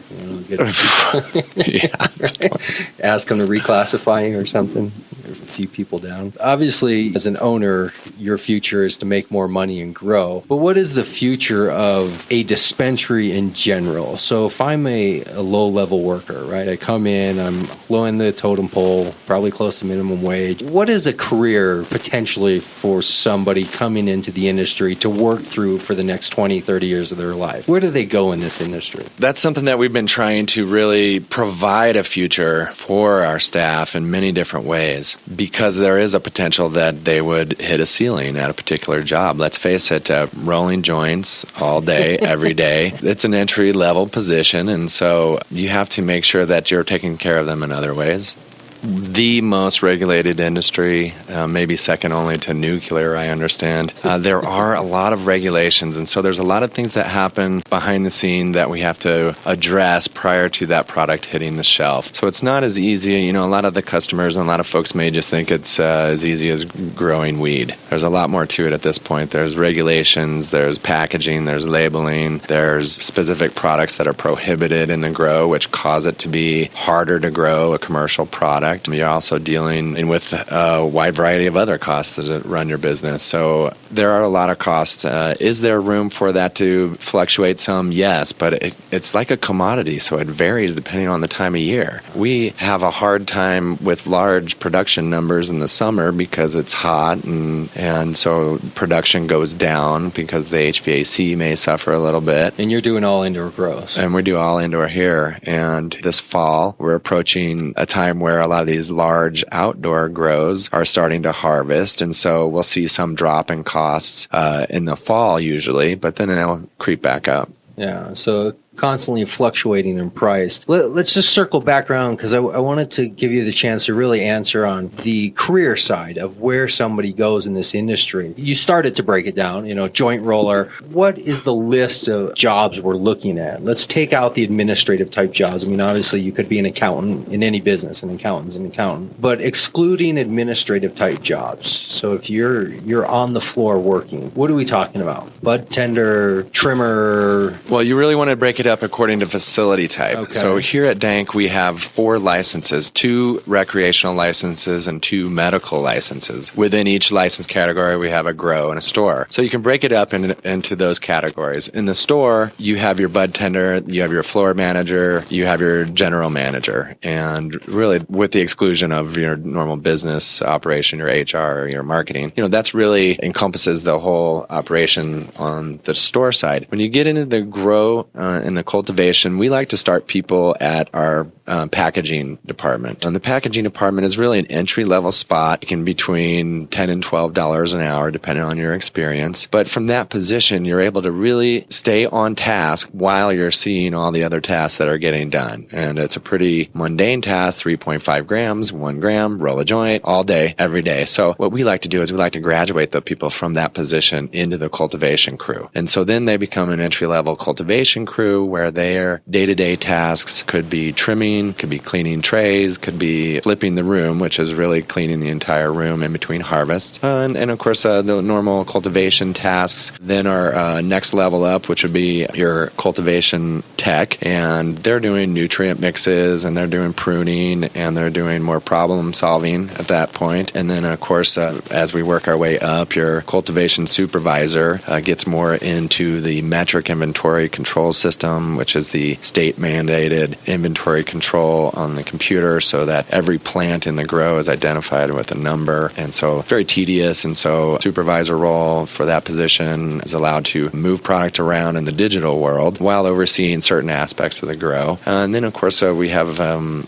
Yeah. Right? Ask them to reclassify you or something. There's a few people down. Obviously, as an owner, your future is to make more money and grow. But what is the future of a dispensary in general? So if I'm a low-level worker, right? I come in, I'm low in the totem pole, probably close to minimum wage. What is a career potentially for somebody coming into the industry to work through for the next 20, 30 years of their life? Where do they go in this industry? That's something that we've been trying to really provide a future for our staff in many different ways, because there is a potential that they would hit a ceiling at a particular job. Let's face it, rolling joints all day, every day, it's an entry-level position, and so you have to make sure that you're taking care of them in other ways. The most regulated industry, maybe second only to nuclear, I understand. There are a lot of regulations, and so there's a lot of things that happen behind the scene that we have to address prior to that product hitting the shelf. So it's not as easy. A lot of the customers and a lot of folks may just think it's as easy as growing weed. There's a lot more to it at this point. There's regulations, there's packaging, there's labeling, there's specific products that are prohibited in the grow, which cause it to be harder to grow a commercial product. You're also dealing with a wide variety of other costs to run your business. So there are a lot of costs. Is there room for that to fluctuate some? Yes, but it's like a commodity, so it varies depending on the time of year. We have a hard time with large production numbers in the summer because it's hot, and so production goes down because the HVAC may suffer a little bit. And you're doing all indoor grows. And we do all indoor here. And this fall, we're approaching a time where a lot of these large outdoor grows are starting to harvest, and so we'll see some drop in costs in the fall usually, but then it'll creep back up. Yeah, so constantly fluctuating in price. Let's just circle back around, because I wanted to give you the chance to really answer on the career side of where somebody goes in this industry. You started to break it down, joint roller. What is the list of jobs we're looking at? Let's take out the administrative type jobs. I mean, obviously you could be an accountant in any business, an accountant's an accountant, but excluding administrative type jobs. So if you're on the floor working, what are we talking about? Bud tender, trimmer? Well, you really want to break it up according to facility type. Okay. So here at Dank, we have 4 licenses, 2 recreational licenses and 2 medical licenses. Within each license category, we have a grow and a store. So you can break it up into those categories. In the store, you have your bud tender, you have your floor manager, you have your general manager. And really, with the exclusion of your normal business operation, your HR, or your marketing, that's really encompasses the whole operation on the store side. When you get into the grow in the cultivation, we like to start people at our packaging department. And the packaging department is really an entry-level spot. It can be between $10 and $12 an hour, depending on your experience. But from that position, you're able to really stay on task while you're seeing all the other tasks that are getting done. And it's a pretty mundane task, 3.5 grams, 1 gram, roll a joint, all day, every day. So what we like to do is we like to graduate the people from that position into the cultivation crew. And so then they become an entry-level cultivation crew where their day-to-day tasks could be trimming, cleaning, could be cleaning trays, could be flipping the room, which is really cleaning the entire room in between harvests. And of course, the normal cultivation tasks. Then our next level up, which would be your cultivation tech, and they're doing nutrient mixes, and they're doing pruning, and they're doing more problem solving at that point. And then, of course, as we work our way up, your cultivation supervisor gets more into the metric inventory control system, which is the state-mandated inventory control on the computer so that every plant in the grow is identified with a number. And so very tedious. And so supervisor role for that position is allowed to move product around in the digital world while overseeing certain aspects of the grow. And then, of course, we have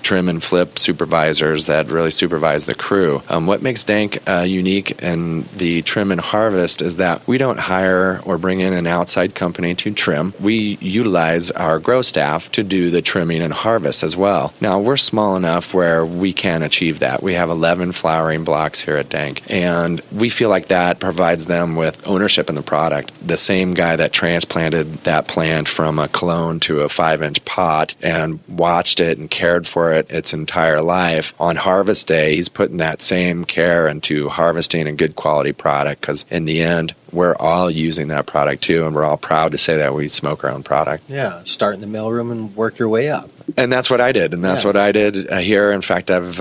trim and flip supervisors that really supervise the crew. What makes Dank unique in the trim and harvest is that we don't hire or bring in an outside company to trim. We utilize our grow staff to do the trimming and harvest as well. Now, we're small enough where we can achieve that. We have 11 flowering blocks here at Dank, and we feel like that provides them with ownership in the product. The same guy that transplanted that plant from a clone to a 5-inch pot and watched it and cared for it its entire life, on harvest day, he's putting that same care into harvesting a good quality product, because in the end, we're all using that product too, and we're all proud to say that we smoke our own product. Yeah, start in the mailroom and work your way up. And that's what I did. And that's what I did here. In fact, I've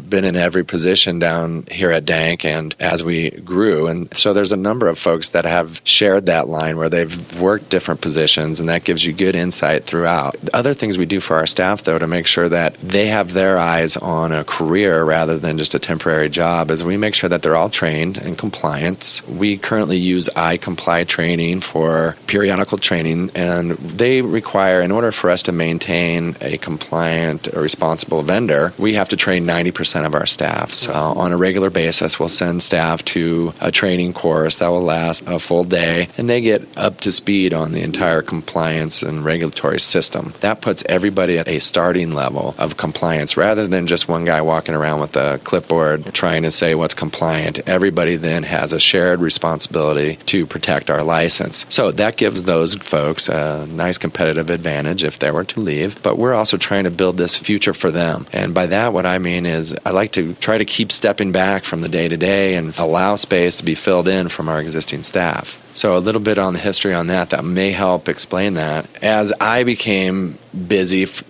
been in every position down here at Dank, and as we grew. And so there's a number of folks that have shared that line where they've worked different positions, and that gives you good insight throughout. The other things we do for our staff, though, to make sure that they have their eyes on a career rather than just a temporary job, is we make sure that they're all trained in compliance. We currently use iComply training for periodical training, and they require, in order for us to maintain a compliant or responsible vendor, we have to train 90% of our staff. So on a regular basis, we'll send staff to a training course that will last a full day, and they get up to speed on the entire compliance and regulatory system. That puts everybody at a starting level of compliance rather than just one guy walking around with a clipboard trying to say what's compliant. Everybody then has a shared responsibility to protect our license. So that gives those folks a nice competitive advantage if they were to leave, but we're also trying to build this future for them. And by that, what I mean is I like to try to keep stepping back from the day-to-day and allow space to be filled in from our existing staff. So a little bit on the history on that may help explain that. As I became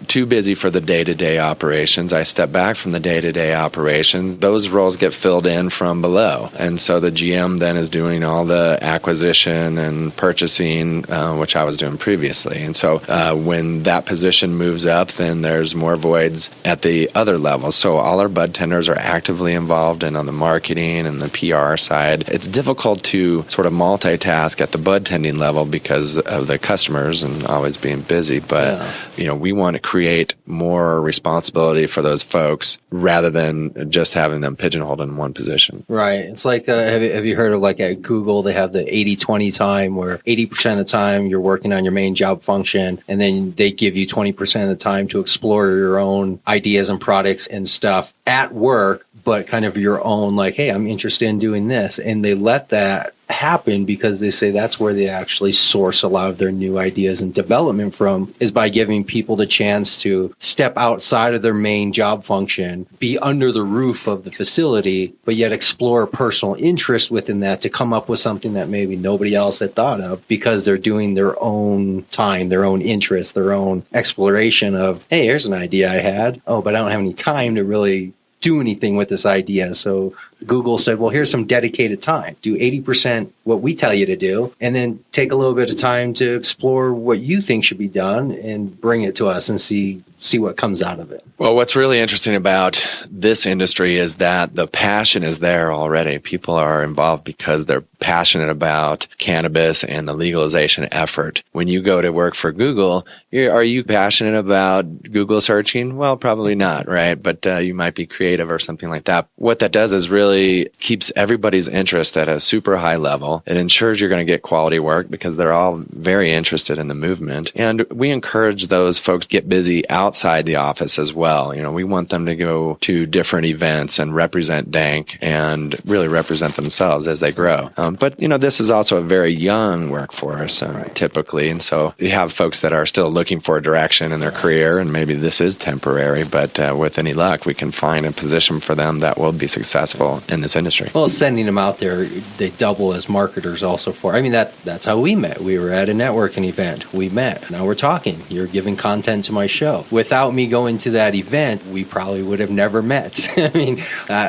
too busy for the day-to-day operations, I stepped back from the day-to-day operations. Those roles get filled in from below. And so the GM then is doing all the acquisition and purchasing, which I was doing previously. And so when that position moves up, then there's more voids at the other levels. So all our bud tenders are actively involved in on the marketing and the PR side. It's difficult to sort of multitask at the bud tending level because of the customers and always being busy. But, we want to create more responsibility for those folks rather than just having them pigeonholed in one position. Right. It's like, have you heard of, like, at Google, they have the 80-20 time where 80% of the time you're working on your main job function, and then they give you 20% of the time to explore your own ideas and products and stuff at work, but kind of your own, like, hey, I'm interested in doing this. And they let that happen because they say that's where they actually source a lot of their new ideas and development from, is by giving people the chance to step outside of their main job function, be under the roof of the facility, but yet explore personal interest within that to come up with something that maybe nobody else had thought of, because they're doing their own time, their own interest, their own exploration of, hey, here's an idea I had. Oh, but I don't have any time to really do anything with this idea. So Google said, well, here's some dedicated time. Do 80% what we tell you to do, and then take a little bit of time to explore what you think should be done and bring it to us and see what comes out of it. Well, what's really interesting about this industry is that the passion is there already. People are involved because they're passionate about cannabis and the legalization effort. When you go to work for Google, are you passionate about Google searching? Well, probably not, right? But you might be creative or something like that. What that does is really really keeps everybody's interest at a super high level. It ensures you're going to get quality work because they're all very interested in the movement. And we encourage those folks to get busy outside the office as well. We want them to go to different events and represent Dank and really represent themselves as they grow. But this is also a very young workforce, typically. And so you have folks that are still looking for a direction in their career, and maybe this is temporary, but with any luck, we can find a position for them that will be successful in this industry. Well, sending them out there, they double as marketers also for. I mean, that's how we met. We were at a networking event. We met. Now we're talking. You're giving content to my show. Without me going to that event, we probably would have never met. I mean,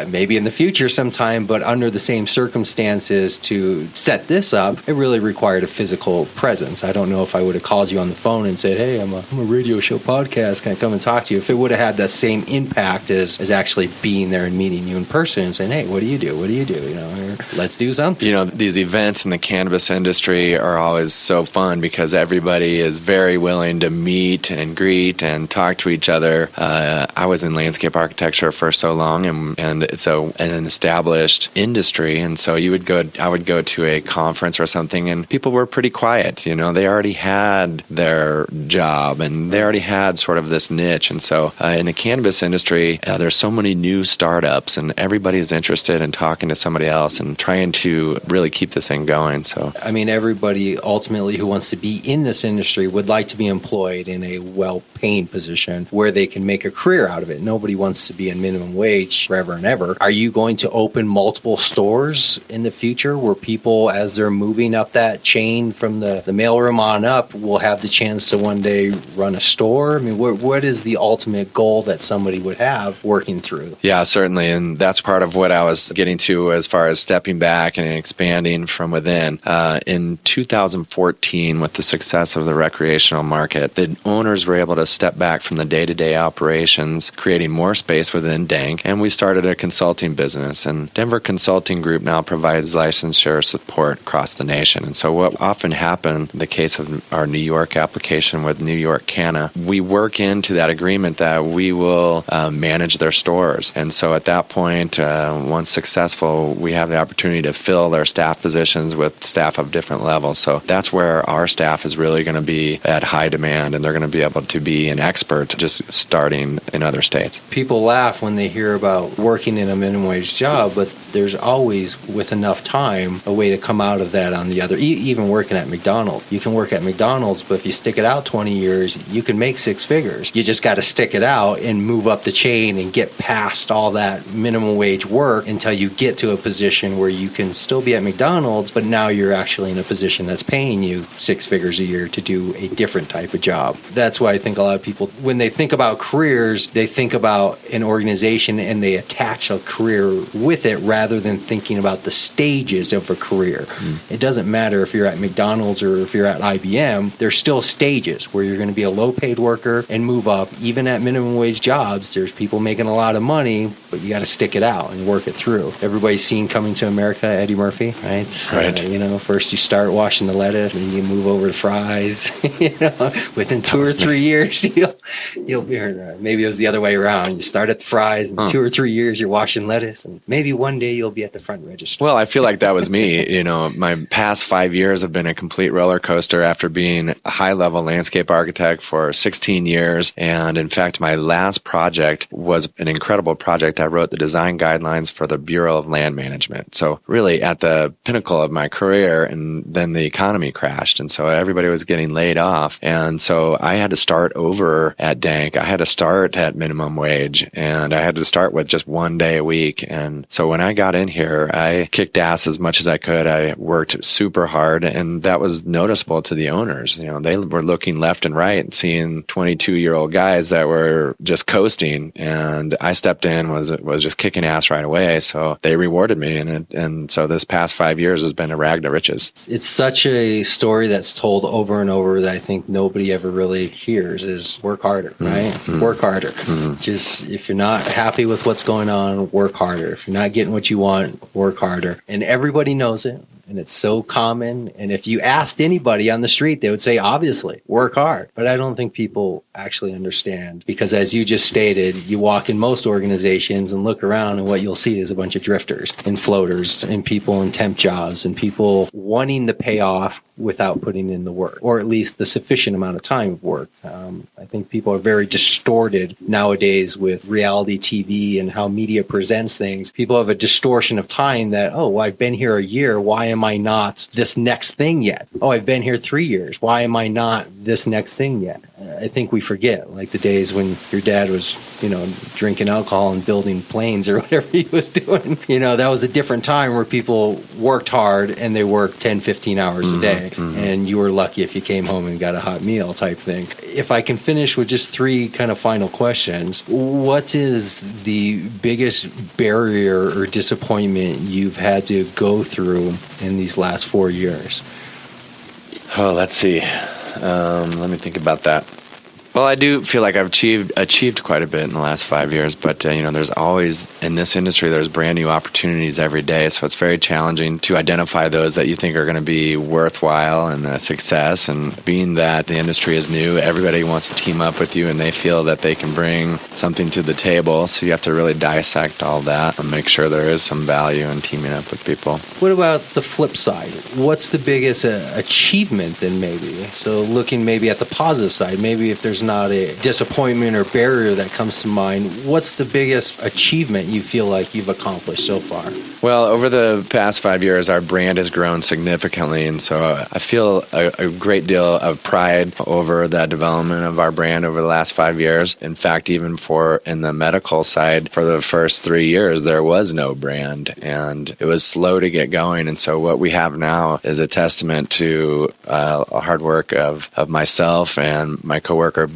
maybe in the future sometime, but under the same circumstances to set this up, it really required a physical presence. I don't know if I would have called you on the phone and said, hey, I'm a radio show podcast. Can I come and talk to you? If it would have had the same impact as actually being there and meeting you in person and saying, hey, what do you do? What do you do? Let's do something. These events in the cannabis industry are always so fun because everybody is very willing to meet and greet and talk to each other. I was in landscape architecture for so long, and it's an established industry, and so I would go to a conference or something, and people were pretty quiet. They already had their job, and they already had sort of this niche, and so in the cannabis industry, there's so many new startups, and everybody's interested in talking to somebody else and trying to really keep this thing going. So, I mean, everybody ultimately who wants to be in this industry would like to be employed in a well-paying position where they can make a career out of it. Nobody wants to be in minimum wage forever and ever. Are you going to open multiple stores in the future where people, as they're moving up that chain from the mailroom on up, will have the chance to one day run a store? I mean, what is the ultimate goal that somebody would have working through? Yeah, certainly. And that's part of what I was getting to as far as stepping back and expanding from within. In 2014, with the success of the recreational market, the owners were able to step back from the day-to-day operations, creating more space within Dank, and we started a consulting business. And Denver Consulting Group now provides licensure support across the nation. And so what often happened in the case of our New York application with New York Canna, we work into that agreement that we will manage their stores. And so at that point, once successful, we have the opportunity to fill their staff positions with staff of different levels. So that's where our staff is really going to be at high demand, and they're going to be able to be an expert just starting in other states. People laugh when they hear about working in a minimum wage job, but there's always, with enough time, a way to come out of that on the other. Even working at McDonald's. You can work at McDonald's, but if you stick it out 20 years, you can make six figures. You just got to stick it out and move up the chain and get past all that minimum wage work until you get to a position where you can still be at McDonald's, but now you're actually in a position that's paying you six figures a year to do a different type of job. That's why I think a lot of people, when they think about careers, they think about an organization and they attach a career with it rather than thinking about the stages of a career. It doesn't matter if you're at McDonald's or if you're at IBM, there's still stages where you're going to be a low-paid worker and move up. Even at minimum wage jobs, there's people making a lot of money, but you got to stick it out and work it through. Everybody's seen Coming to America, Eddie Murphy, right? Right. First you start washing the lettuce, and you move over to fries. Within 2 or 3 years, you'll be, maybe it was the other way around. You start at the fries, and 2 or 3 years you're washing lettuce, and maybe one day you'll be at the front register. Well, I feel like that was me. My past 5 years have been a complete roller coaster after being a high-level landscape architect for 16 years. And in fact, my last project was an incredible project. I wrote the design guidelines for the Bureau of Land Management. So really at the pinnacle of my career, and then the economy crashed. And so everybody was getting laid off. And so I had to start over at Dank. I had to start at minimum wage, and I had to start with just 1 day a week. And so when I got in here, I kicked ass as much as I could. I worked super hard, and that was noticeable to the owners. They were looking left and right and seeing 22-year-old guys that were just coasting, and I stepped in, was just kicking ass right away. So they rewarded me, and so this past 5 years has been a rag to riches. It's such a story that's told over and over that I think nobody ever really hears is work harder, right? Work harder. Just if you're not happy with what's going on, work harder. If you're not getting what you want, work harder. And everybody knows it. and it's so common. And if you asked anybody on the street, they would say, obviously, work hard. But I don't think people actually understand, because as you just stated, you walk in most organizations and look around, and what you'll see is a bunch of drifters and floaters and people in temp jobs and people wanting the payoff without putting in the work, or at least the sufficient amount of time of work. I think people are very distorted nowadays with reality TV and how media presents things. People have a distortion of time that, oh, well, I've been here a year. Why am I not this next thing yet? Oh, I've been here 3 years. Why am I not this next thing yet? I think we forget, like the days when your dad was, drinking alcohol and building planes or whatever he was doing. That was a different time where people worked hard and they worked 10, 15 hours a day. And you were lucky if you came home and got a hot meal type thing. If I can finish with just 3 kind of final questions, what is the biggest barrier or disappointment you've had to go through in these last 4 years? Oh, let's see. Let me think about that. Well, I do feel like I've achieved quite a bit in the last 5 years, but there's always, in this industry, there's brand new opportunities every day, so it's very challenging to identify those that you think are going to be worthwhile and a success. And being that the industry is new, everybody wants to team up with you, and they feel that they can bring something to the table, so you have to really dissect all that and make sure there is some value in teaming up with people. What about the flip side? What's the biggest achievement then, maybe? So looking maybe at the positive side, maybe if there's not a disappointment or barrier that comes to mind, what's the biggest achievement you feel like you've accomplished so far? Well, over the past 5 years, our brand has grown significantly, and so I feel a great deal of pride over that development of our brand over the last 5 years. In fact, even in the medical side, for the first 3 years, there was no brand, and it was slow to get going. And so what we have now is a testament to hard work of myself and my coworker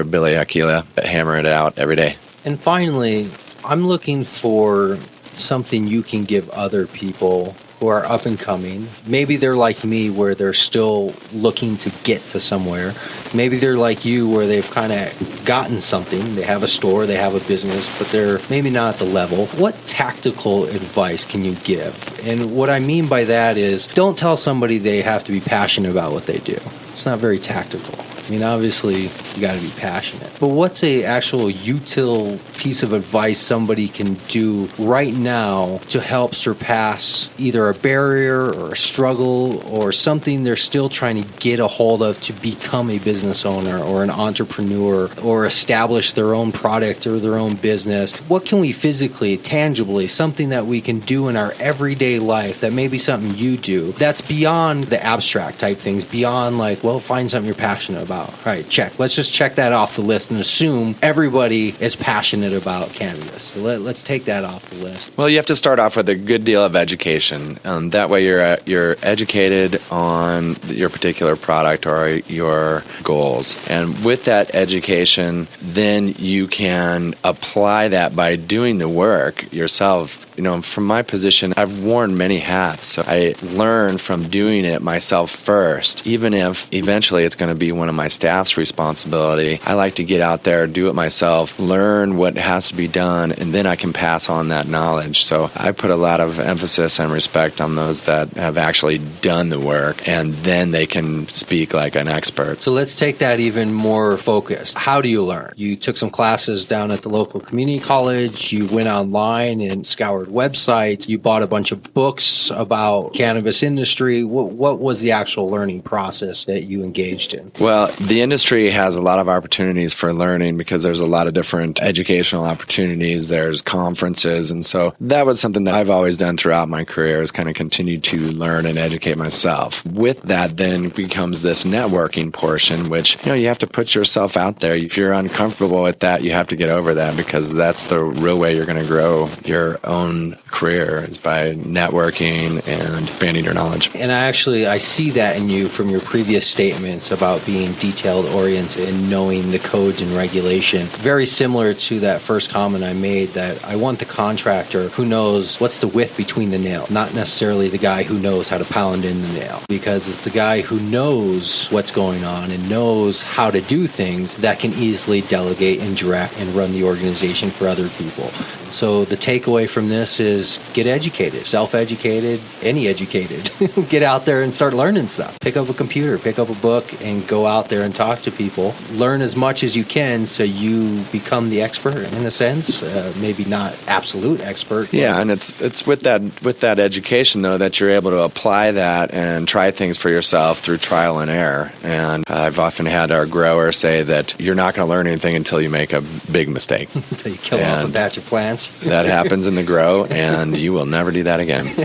Billy Aquila, hammer it out every day. And finally, I'm looking for something you can give other people who are up and coming. Maybe they're like me, where they're still looking to get to somewhere. Maybe they're like you, where they've kind of gotten something. They have a store, they have a business, but they're maybe not at the level. What tactical advice can you give? And what I mean by that is, don't tell somebody they have to be passionate about what they do. It's not very tactical. I mean, obviously, you got to be passionate. But what's a actual util piece of advice somebody can do right now to help surpass either a barrier or a struggle or something they're still trying to get a hold of to become a business owner or an entrepreneur or establish their own product or their own business? What can we physically, tangibly, something that we can do in our everyday life that may be something you do that's beyond the abstract type things, beyond like, well, find something you're passionate about. All right, check. Let's just check that off the list and assume everybody is passionate about cannabis. So let's take that off the list. Well, you have to start off with a good deal of education. That way you're educated on your particular product or your goals. And with that education, then you can apply that by doing the work yourself. From my position, I've worn many hats, so I learn from doing it myself first. Even if eventually it's going to be one of my staff's responsibility, I like to get out there, do it myself, learn what has to be done, and then I can pass on that knowledge. So I put a lot of emphasis and respect on those that have actually done the work, and then they can speak like an expert. So let's take that even more focused. How do you learn? You took some classes down at the local community college, you went online and scoured websites, you bought a bunch of books about cannabis industry. What was the actual learning process that you engaged in? Well, the industry has a lot of opportunities for learning because there's a lot of different educational opportunities. There's conferences. And so that was something that I've always done throughout my career, is kind of continue to learn and educate myself. With that then becomes this networking portion, which, you have to put yourself out there. If you're uncomfortable with that, you have to get over that, because that's the real way you're going to grow your own career, is by networking and expanding your knowledge. And I see that in you from your previous statements about being detailed oriented and knowing the codes and regulation. Very similar to that first comment I made, that I want the contractor who knows what's the width between the nail, not necessarily the guy who knows how to pound in the nail, because it's the guy who knows what's going on and knows how to do things that can easily delegate and direct and run the organization for other people. So the takeaway from this this is get educated, self-educated, any educated. Get out there and start learning stuff. Pick up a computer, pick up a book, and go out there and talk to people. Learn as much as you can so you become the expert in a sense. Maybe not absolute expert. Yeah, and it's with that education though that you're able to apply that and try things for yourself through trial and error. And I've often had our growers say that you're not going to learn anything until you make a big mistake. Until you kill off a batch of plants. That happens in the grow, and you will never do that again.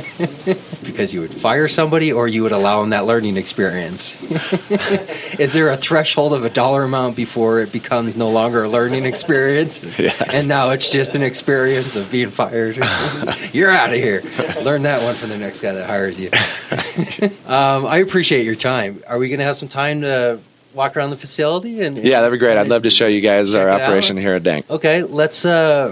Because you would fire somebody or you would allow them that learning experience. Is there a threshold of a dollar amount before it becomes no longer a learning experience? Yes. And now it's just an experience of being fired. You're out of here. Learn that one from the next guy that hires you. I appreciate your time. Are we going to have some time to walk around the facility? Yeah, that'd be great. I'd love to show you guys our operation here at Dank. Okay, let's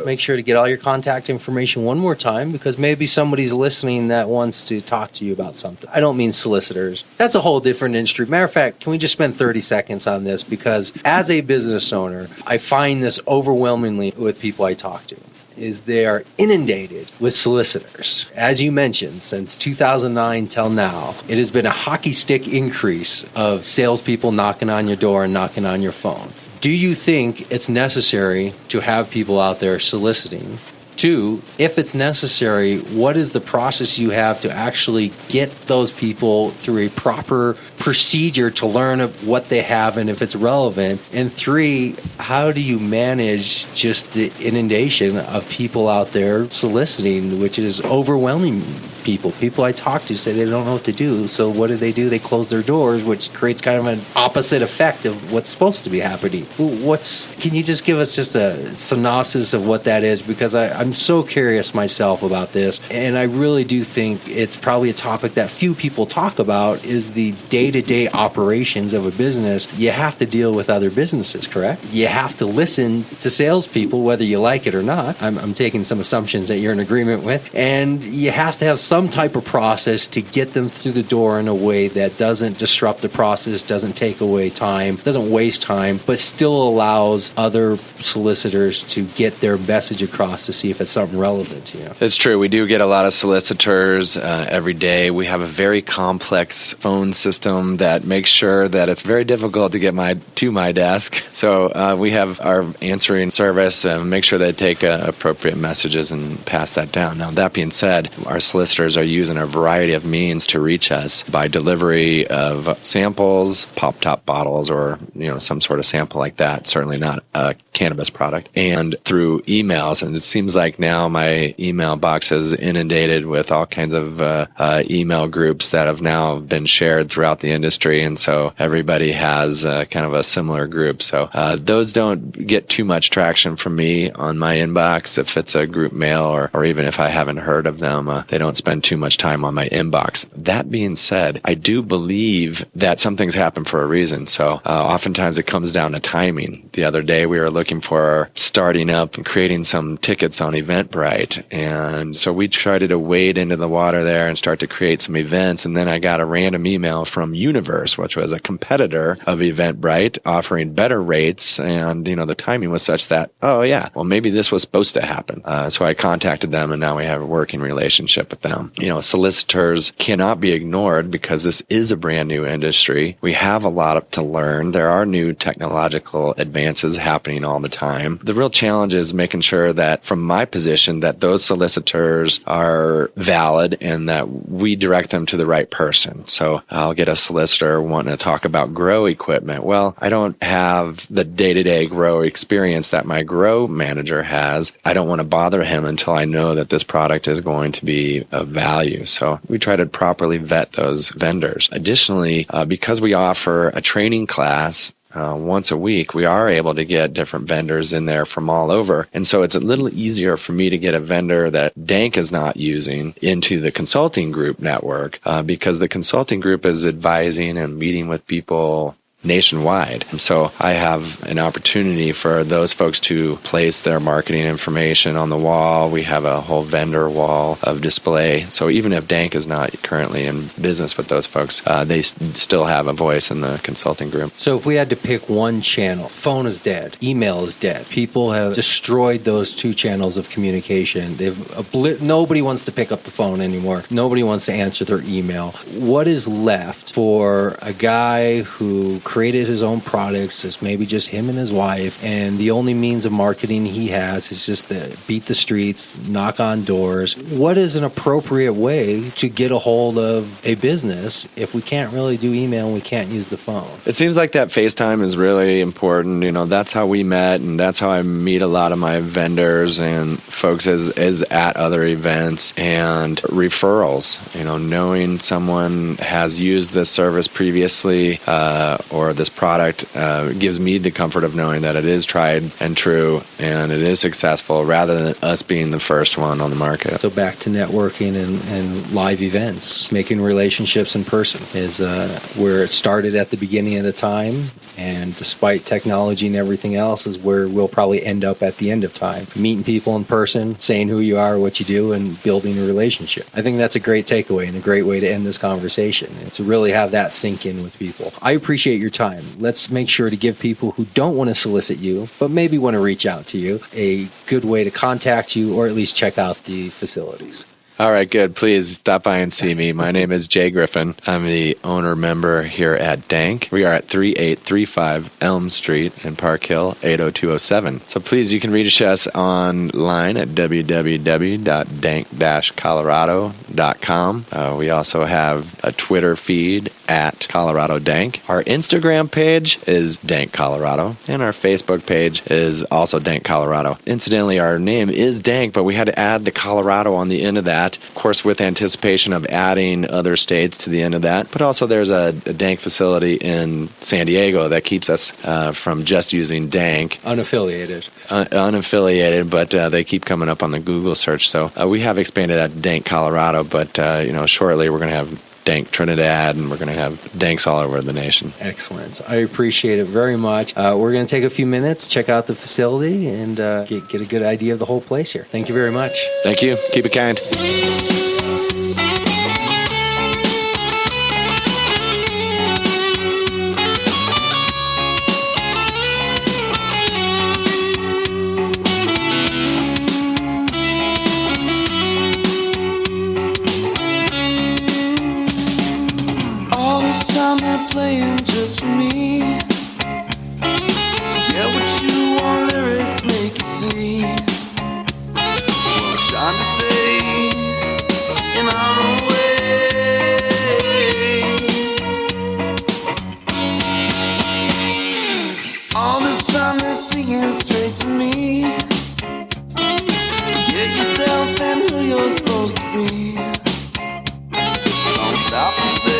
make sure to get all your contact information one more time, because maybe somebody's listening that wants to talk to you about something. I don't mean solicitors. That's a whole different industry. Matter of fact, can we just spend 30 seconds on this? Because as a business owner, I find this overwhelmingly with people I talk to. Is they are inundated with solicitors. As you mentioned, since 2009 till now, it has been a hockey stick increase of salespeople knocking on your door and knocking on your phone. Do you think it's necessary to have people out there soliciting? 2, if it's necessary, what is the process you have to actually get those people through a proper procedure to learn of what they have and if it's relevant? And 3, how do you manage just the inundation of people out there soliciting, which is overwhelming people? People I talk to say they don't know what to do, so what do? They close their doors, which creates kind of an opposite effect of what's supposed to be happening. Can you just give us just a synopsis of what that is? Because I'm so curious myself about this, and I really do think it's probably a topic that few people talk about, is the day-to-day operations of a business. You have to deal with other businesses, correct? You have to listen to salespeople, whether you like it or not. I'm taking some assumptions that you're in agreement with, and you have to have some type of process to get them through the door in a way that doesn't disrupt the process, doesn't take away time, doesn't waste time, but still allows other solicitors to get their message across to see if it's something relevant to you. It's true. We do get a lot of solicitors every day. We have a very complex phone system that makes sure that it's very difficult to get to my desk. So we have our answering service and make sure they take appropriate messages and pass that down. Now, that being said, our solicitors are using a variety of means to reach us by delivery of samples, pop-top bottles, or some sort of sample like that. Certainly not a cannabis product. And through emails. And it seems like now my email box is inundated with all kinds of email groups that have now been shared throughout the industry. And so everybody has kind of a similar group. So those don't get too much traction from me on my inbox. If it's a group mail or even if I haven't heard of them, they don't spend too much time on my inbox. That being said, I do believe that some things happen for a reason. So oftentimes it comes down to timing. The other day we were looking for starting up and creating some tickets on Eventbrite. And so we tried to wade into the water there and start to create some events. And then I got a random email from Universe, which was a competitor of Eventbrite, offering better rates. And, the timing was such that, maybe this was supposed to happen. So I contacted them, and now we have a working relationship with them. Solicitors cannot be ignored because this is a brand new industry. We have a lot to learn. There are new technological advances happening all the time. The real challenge is making sure that from my position that those solicitors are valid and that we direct them to the right person. So I'll get a solicitor wanting to talk about grow equipment. Well, I don't have the day-to-day grow experience that my grow manager has. I don't want to bother him until I know that this product is going to be of value. So we try to properly vet those vendors. Additionally, because we offer a training class once a week, we are able to get different vendors in there from all over. And so it's a little easier for me to get a vendor that Dank is not using into the consulting group network because the consulting group is advising and meeting with people nationwide. And so I have an opportunity for those folks to place their marketing information on the wall. We have a whole vendor wall of display. So even if Dank is not currently in business with those folks, they still have a voice in the consulting group. So if we had to pick one channel, phone is dead, email is dead. People have destroyed those two channels of communication. Nobody wants to pick up the phone anymore. Nobody wants to answer their email. What is left for a guy who created his own products? It's maybe just him and his wife, and the only means of marketing he has is just to beat the streets, knock on doors. What is an appropriate way to get a hold of a business if we can't really do email and we can't use the phone? It seems like that FaceTime is really important. That's how we met, and that's how I meet a lot of my vendors and folks is at other events, and referrals. Knowing someone has used this service previously or this product gives me the comfort of knowing that it is tried and true and it is successful rather than us being the first one on the market. So back to networking and live events. Making relationships in person is where it started at the beginning of the time, and despite technology and everything else is where we'll probably end up at the end of time. Meeting people in person, saying who you are, what you do, and building a relationship. I think that's a great takeaway and a great way to end this conversation, and to really have that sink in with people. I appreciate your time. Let's make sure to give people who don't want to solicit you, but maybe want to reach out to you, a good way to contact you or at least check out the facilities. All right, good. Please stop by and see me. My name is Jay Griffin. I'm the owner member here at Dank. We are at 3835 Elm Street in Park Hill, 80207. So please, you can reach us online at www.dank-colorado.com. We also have a Twitter feed at Colorado Dank. Our Instagram page is Dank Colorado, and our Facebook page is also Dank Colorado. Incidentally, our name is Dank, but we had to add the Colorado on the end of that, of course, with anticipation of adding other states to the end of that. But also there's a Dank facility in San Diego that keeps us from just using Dank. Unaffiliated. Unaffiliated, but they keep coming up on the Google search. So we have expanded at Dank Colorado, but shortly we're going to have Dank Trinidad, and we're going to have Danks all over the nation. Excellent. I appreciate it very much. We're going to take a few minutes, check out the facility, and get a good idea of the whole place here. Thank you very much. Thank you. Keep it kind. Playing just for me. Forget what you want, lyrics make you see what we're trying to say in our own way. All this time they're singing straight to me. Forget yourself and who you're supposed to be. So stop and say,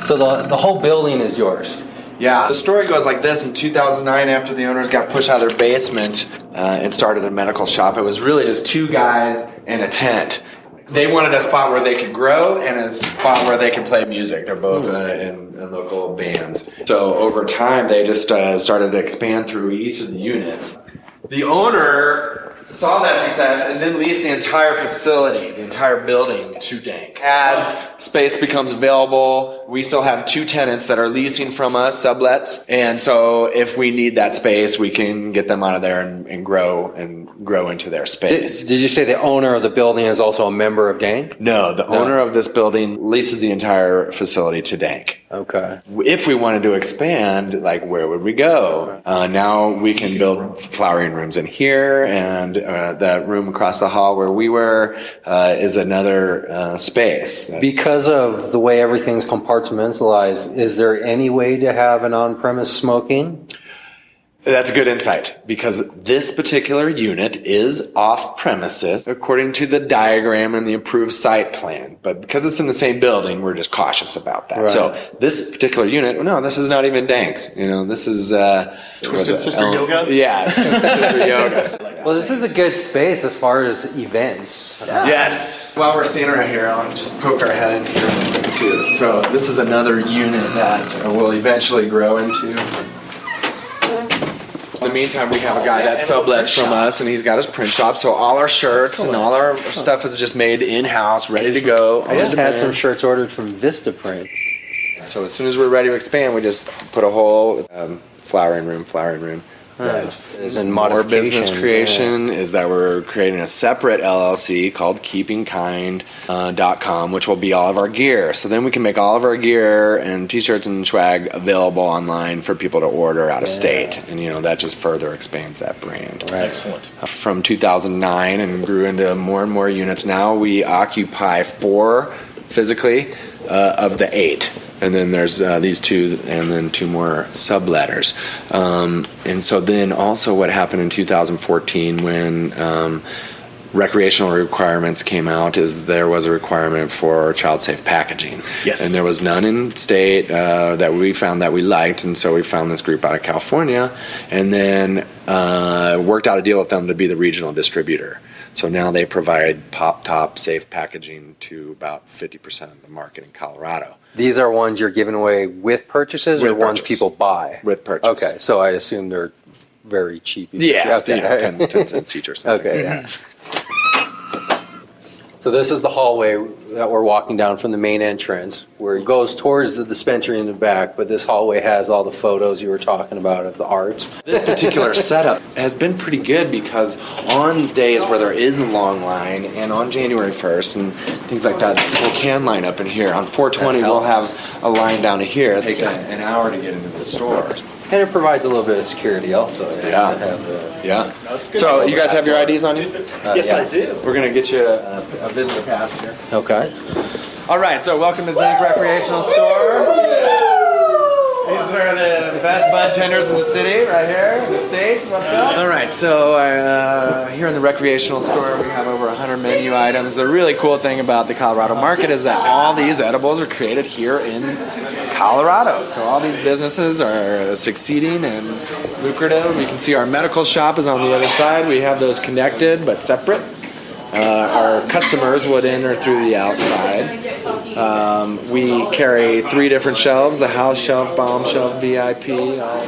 so the whole building is yours. Yeah, the story goes like this. In 2009, after the owners got pushed out of their basement and started a medical shop, it was really just two guys and a tent. They wanted a spot where they could grow and a spot where they could play music. They're both in local bands. So over time, they just started to expand through each of the units. The owner saw that success and then leased the entire facility, the entire building, to Dank. As space becomes available, we still have two tenants that are leasing from us, sublets. And so if we need that space, we can get them out of there and grow into their space. Did you say the owner of the building is also a member of Dank? No, the owner of this building leases the entire facility to Dank. Okay. If we wanted to expand, where would we go? Now we can build flowering rooms in here, and that room across the hall where we were is another space. Because of the way everything's compartmentalized, is there any way to have an on-premise smoking? That's a good insight because this particular unit is off premises according to the diagram and the approved site plan. But because it's in the same building, we're just cautious about that. Right. So this particular unit, no, this is not even Dank's. This is Twisted Sister Yoga? Yeah, it's Twisted Sister Yoga. Well, this is a good space as far as events. Yes. While we're standing right here, I'll just poke our head in here a little bit too. So this is another unit that we'll eventually grow into. In the meantime, we have a guy that sublets from us, and he's got his print shop. So all our shirts and all our stuff is just made in-house, ready to go. I just had some shirts ordered from Vistaprint. So as soon as we're ready to expand, we just put a whole flowering room. Right. And More business creation is that we're creating a separate LLC called KeepingKind.com, which will be all of our gear. So then we can make all of our gear and t-shirts and swag available online for people to order out of state. And, that just further expands that brand. Right. Excellent. From 2009 and grew into more and more units. Now we occupy 4 physically of the 8. And then there's these 2 and then 2 more subletters. And so then also what happened in 2014 when recreational requirements came out is there was a requirement for child-safe packaging. Yes. And there was none in state that we found that we liked. And so we found this group out of California and then worked out a deal with them to be the regional distributor. So now they provide pop-top safe packaging to about 50% of the market in Colorado. These are ones you're giving away with purchases or With ones purchase. people buy? With purchase. Okay, so I assume they're very cheap. Yeah, Okay. 10 cents each or something. Okay, yeah. So this is the hallway that we're walking down from the main entrance, where it goes towards the dispensary in the back, but this hallway has all the photos you were talking about of the arts. This particular setup has been pretty good because on days where there is a long line and on January 1st and things like that, people can line up in here. On 420, we'll have a line down to here. Take an hour to get into the store. And it provides a little bit of security also. Yeah. To have, Yeah. So you guys have your IDs on you? Yes, yeah. I do. We're going to get you a visitor pass here. Okay. All right, so welcome to Dank Recreational Store. These are the best bud tenders in the city, right here in the state. What's up? All right, so here in the recreational store, we have over 100 menu items. The really cool thing about the Colorado market is that all these edibles are created here in Colorado. So all these businesses are succeeding and lucrative. You can see our medical shop is on the other side. We have those connected but separate. Our customers would enter through the outside. We carry 3 different shelves, the house shelf, bomb shelf, VIP. All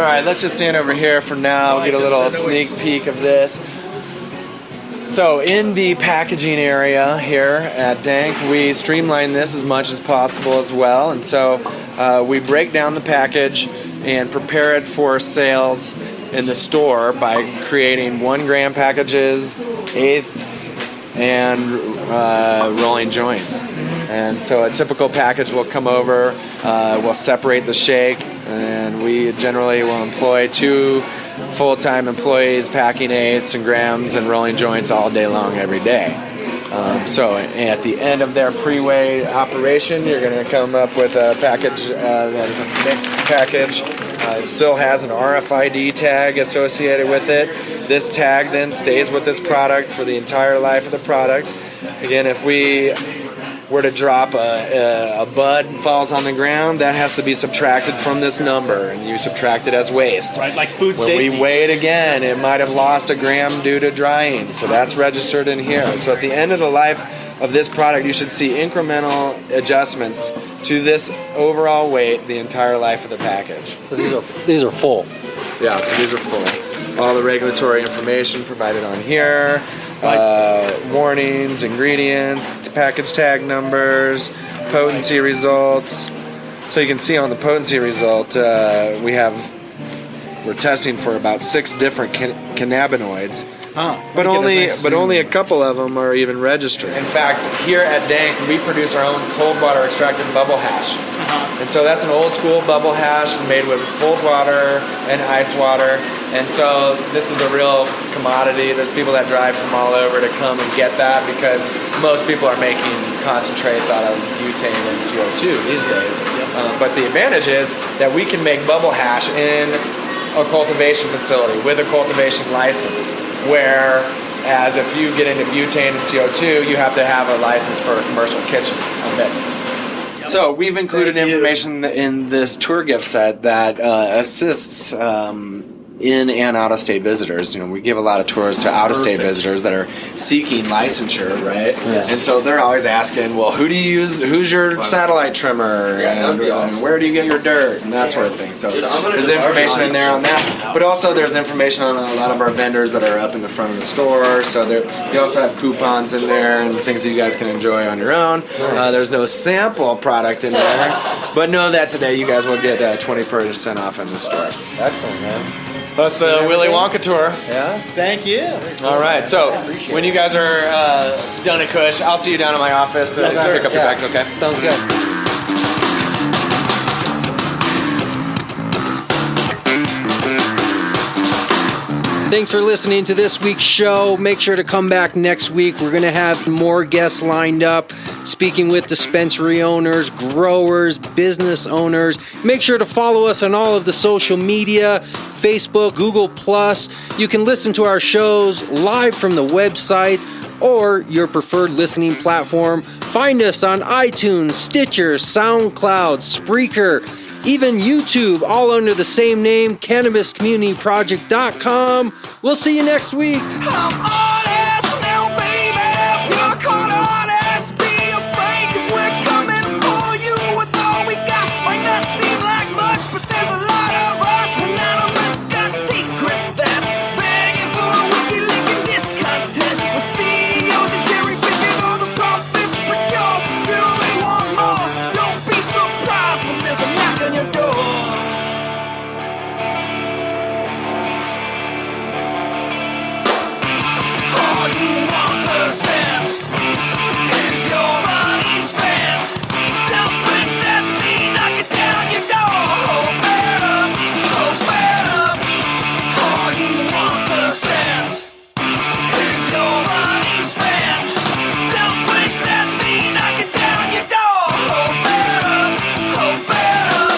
right, let's just stand over here for now, get a little sneak peek of this. So in the packaging area here at Dank, we streamline this as much as possible as well. And so we break down the package and prepare it for sales in the store by creating 1 gram packages, eighths, and rolling joints. And so a typical package will come over, we'll separate the shake, and we generally will employ 2 full-time employees packing eighths and grams and rolling joints all day long every day. So at the end of their pre-weigh operation, you're going to come up with a package that is a mixed package. It still has an RFID tag associated with it. This tag then stays with this product for the entire life of the product. Again, if we were to drop a bud falls on the ground, that has to be subtracted from this number, and you subtract it as waste. Right, like food When safety. we weigh it again, it might have lost a gram due to drying, so that's registered in here. So at the end of the life of this product, you should see incremental adjustments to this overall weight the entire life of the package. So these are full. Yeah, so these are full. All the regulatory information provided on here, warnings, ingredients, package tag numbers, potency results. So you can see on the potency result, we're testing for about 6 different cannabinoids. But only a couple of them are even registered. In fact, here at Dank, we produce our own cold water extracted bubble hash. And so that's an old school bubble hash made with cold water and ice water. And so this is a real commodity. There's people that drive from all over to come and get that because most people are making concentrates out of butane and CO2 these days. But the advantage is that we can make bubble hash in a cultivation facility with a cultivation license, whereas if you get into butane and CO2, you have to have a license for a commercial kitchen. So we've included information in this tour gift set that assists in and out-of-state visitors. We give a lot of tours to out-of-state visitors that are seeking licensure, right? Yes. And so they're always asking, well, who do you use? Who's your satellite trimmer? And where do you get your dirt? And that sort of thing. So there's information in there on that. But also there's information on a lot of our vendors that are up in the front of the store. So you also have coupons in there and things that you guys can enjoy on your own. There's no sample product in there. But know that today you guys will get 20% off in the store. Excellent, man. That's the Willy Wonka tour. Yeah? Thank you. All right, so when you guys are done at Kush, I'll see you down at my office. Pick up your bags, okay? Sounds good. Thanks for listening to this week's show. Make sure to come back next week. We're going to have more guests lined up, speaking with dispensary owners, growers, business owners. Make sure to follow us on all of the social media, Facebook, Google+. You can listen to our shows live from the website or your preferred listening platform. Find us on iTunes, Stitcher, SoundCloud, Spreaker, even YouTube, all under the same name, CannabisCommunityProject.com. We'll see you next week. I'm honest now, baby. You're caught honest. Be afraid, 'cause we're coming for you with all we got. Might not seem like much, but there's a lot of us. Anonymous got secrets that's begging for a wiki-leaking discontent. With CEOs and cherry picking all the profits procured. Still they want more. Don't be surprised when there's a knock on your door. All you want percent is your money spent. Tell friends that's me, knock it down your door. Open up, open up. All you want percent is your money spent. Tell friends that's me, knock it down your door. Open up, open up.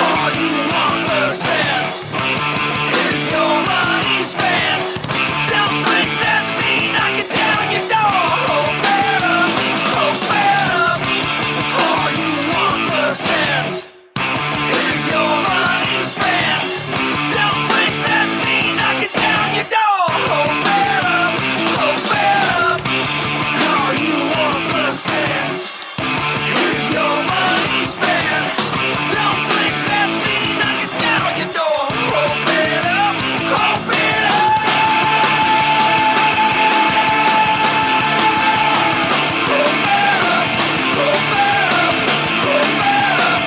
All you want percent is your money spent. Tell friends that's me, knock it down your door. Open up, open up. All you want percent is your money spent. Tell friends that's me, knock it down your door. Open up, open up. All you want percent is your money spent. Tell friends that's me, knock it down your door. Open up, open up. Open up, open up, open up,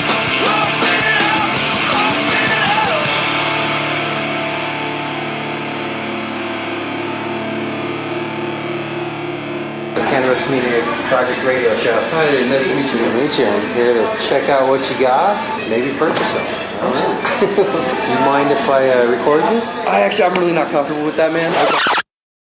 open up. The Cannabis Community Project Radio Show. Hi, nice to meet you. I'm here to check out what you got, maybe purchase them. All right. Do you mind if I record you? I'm really not comfortable with that, man.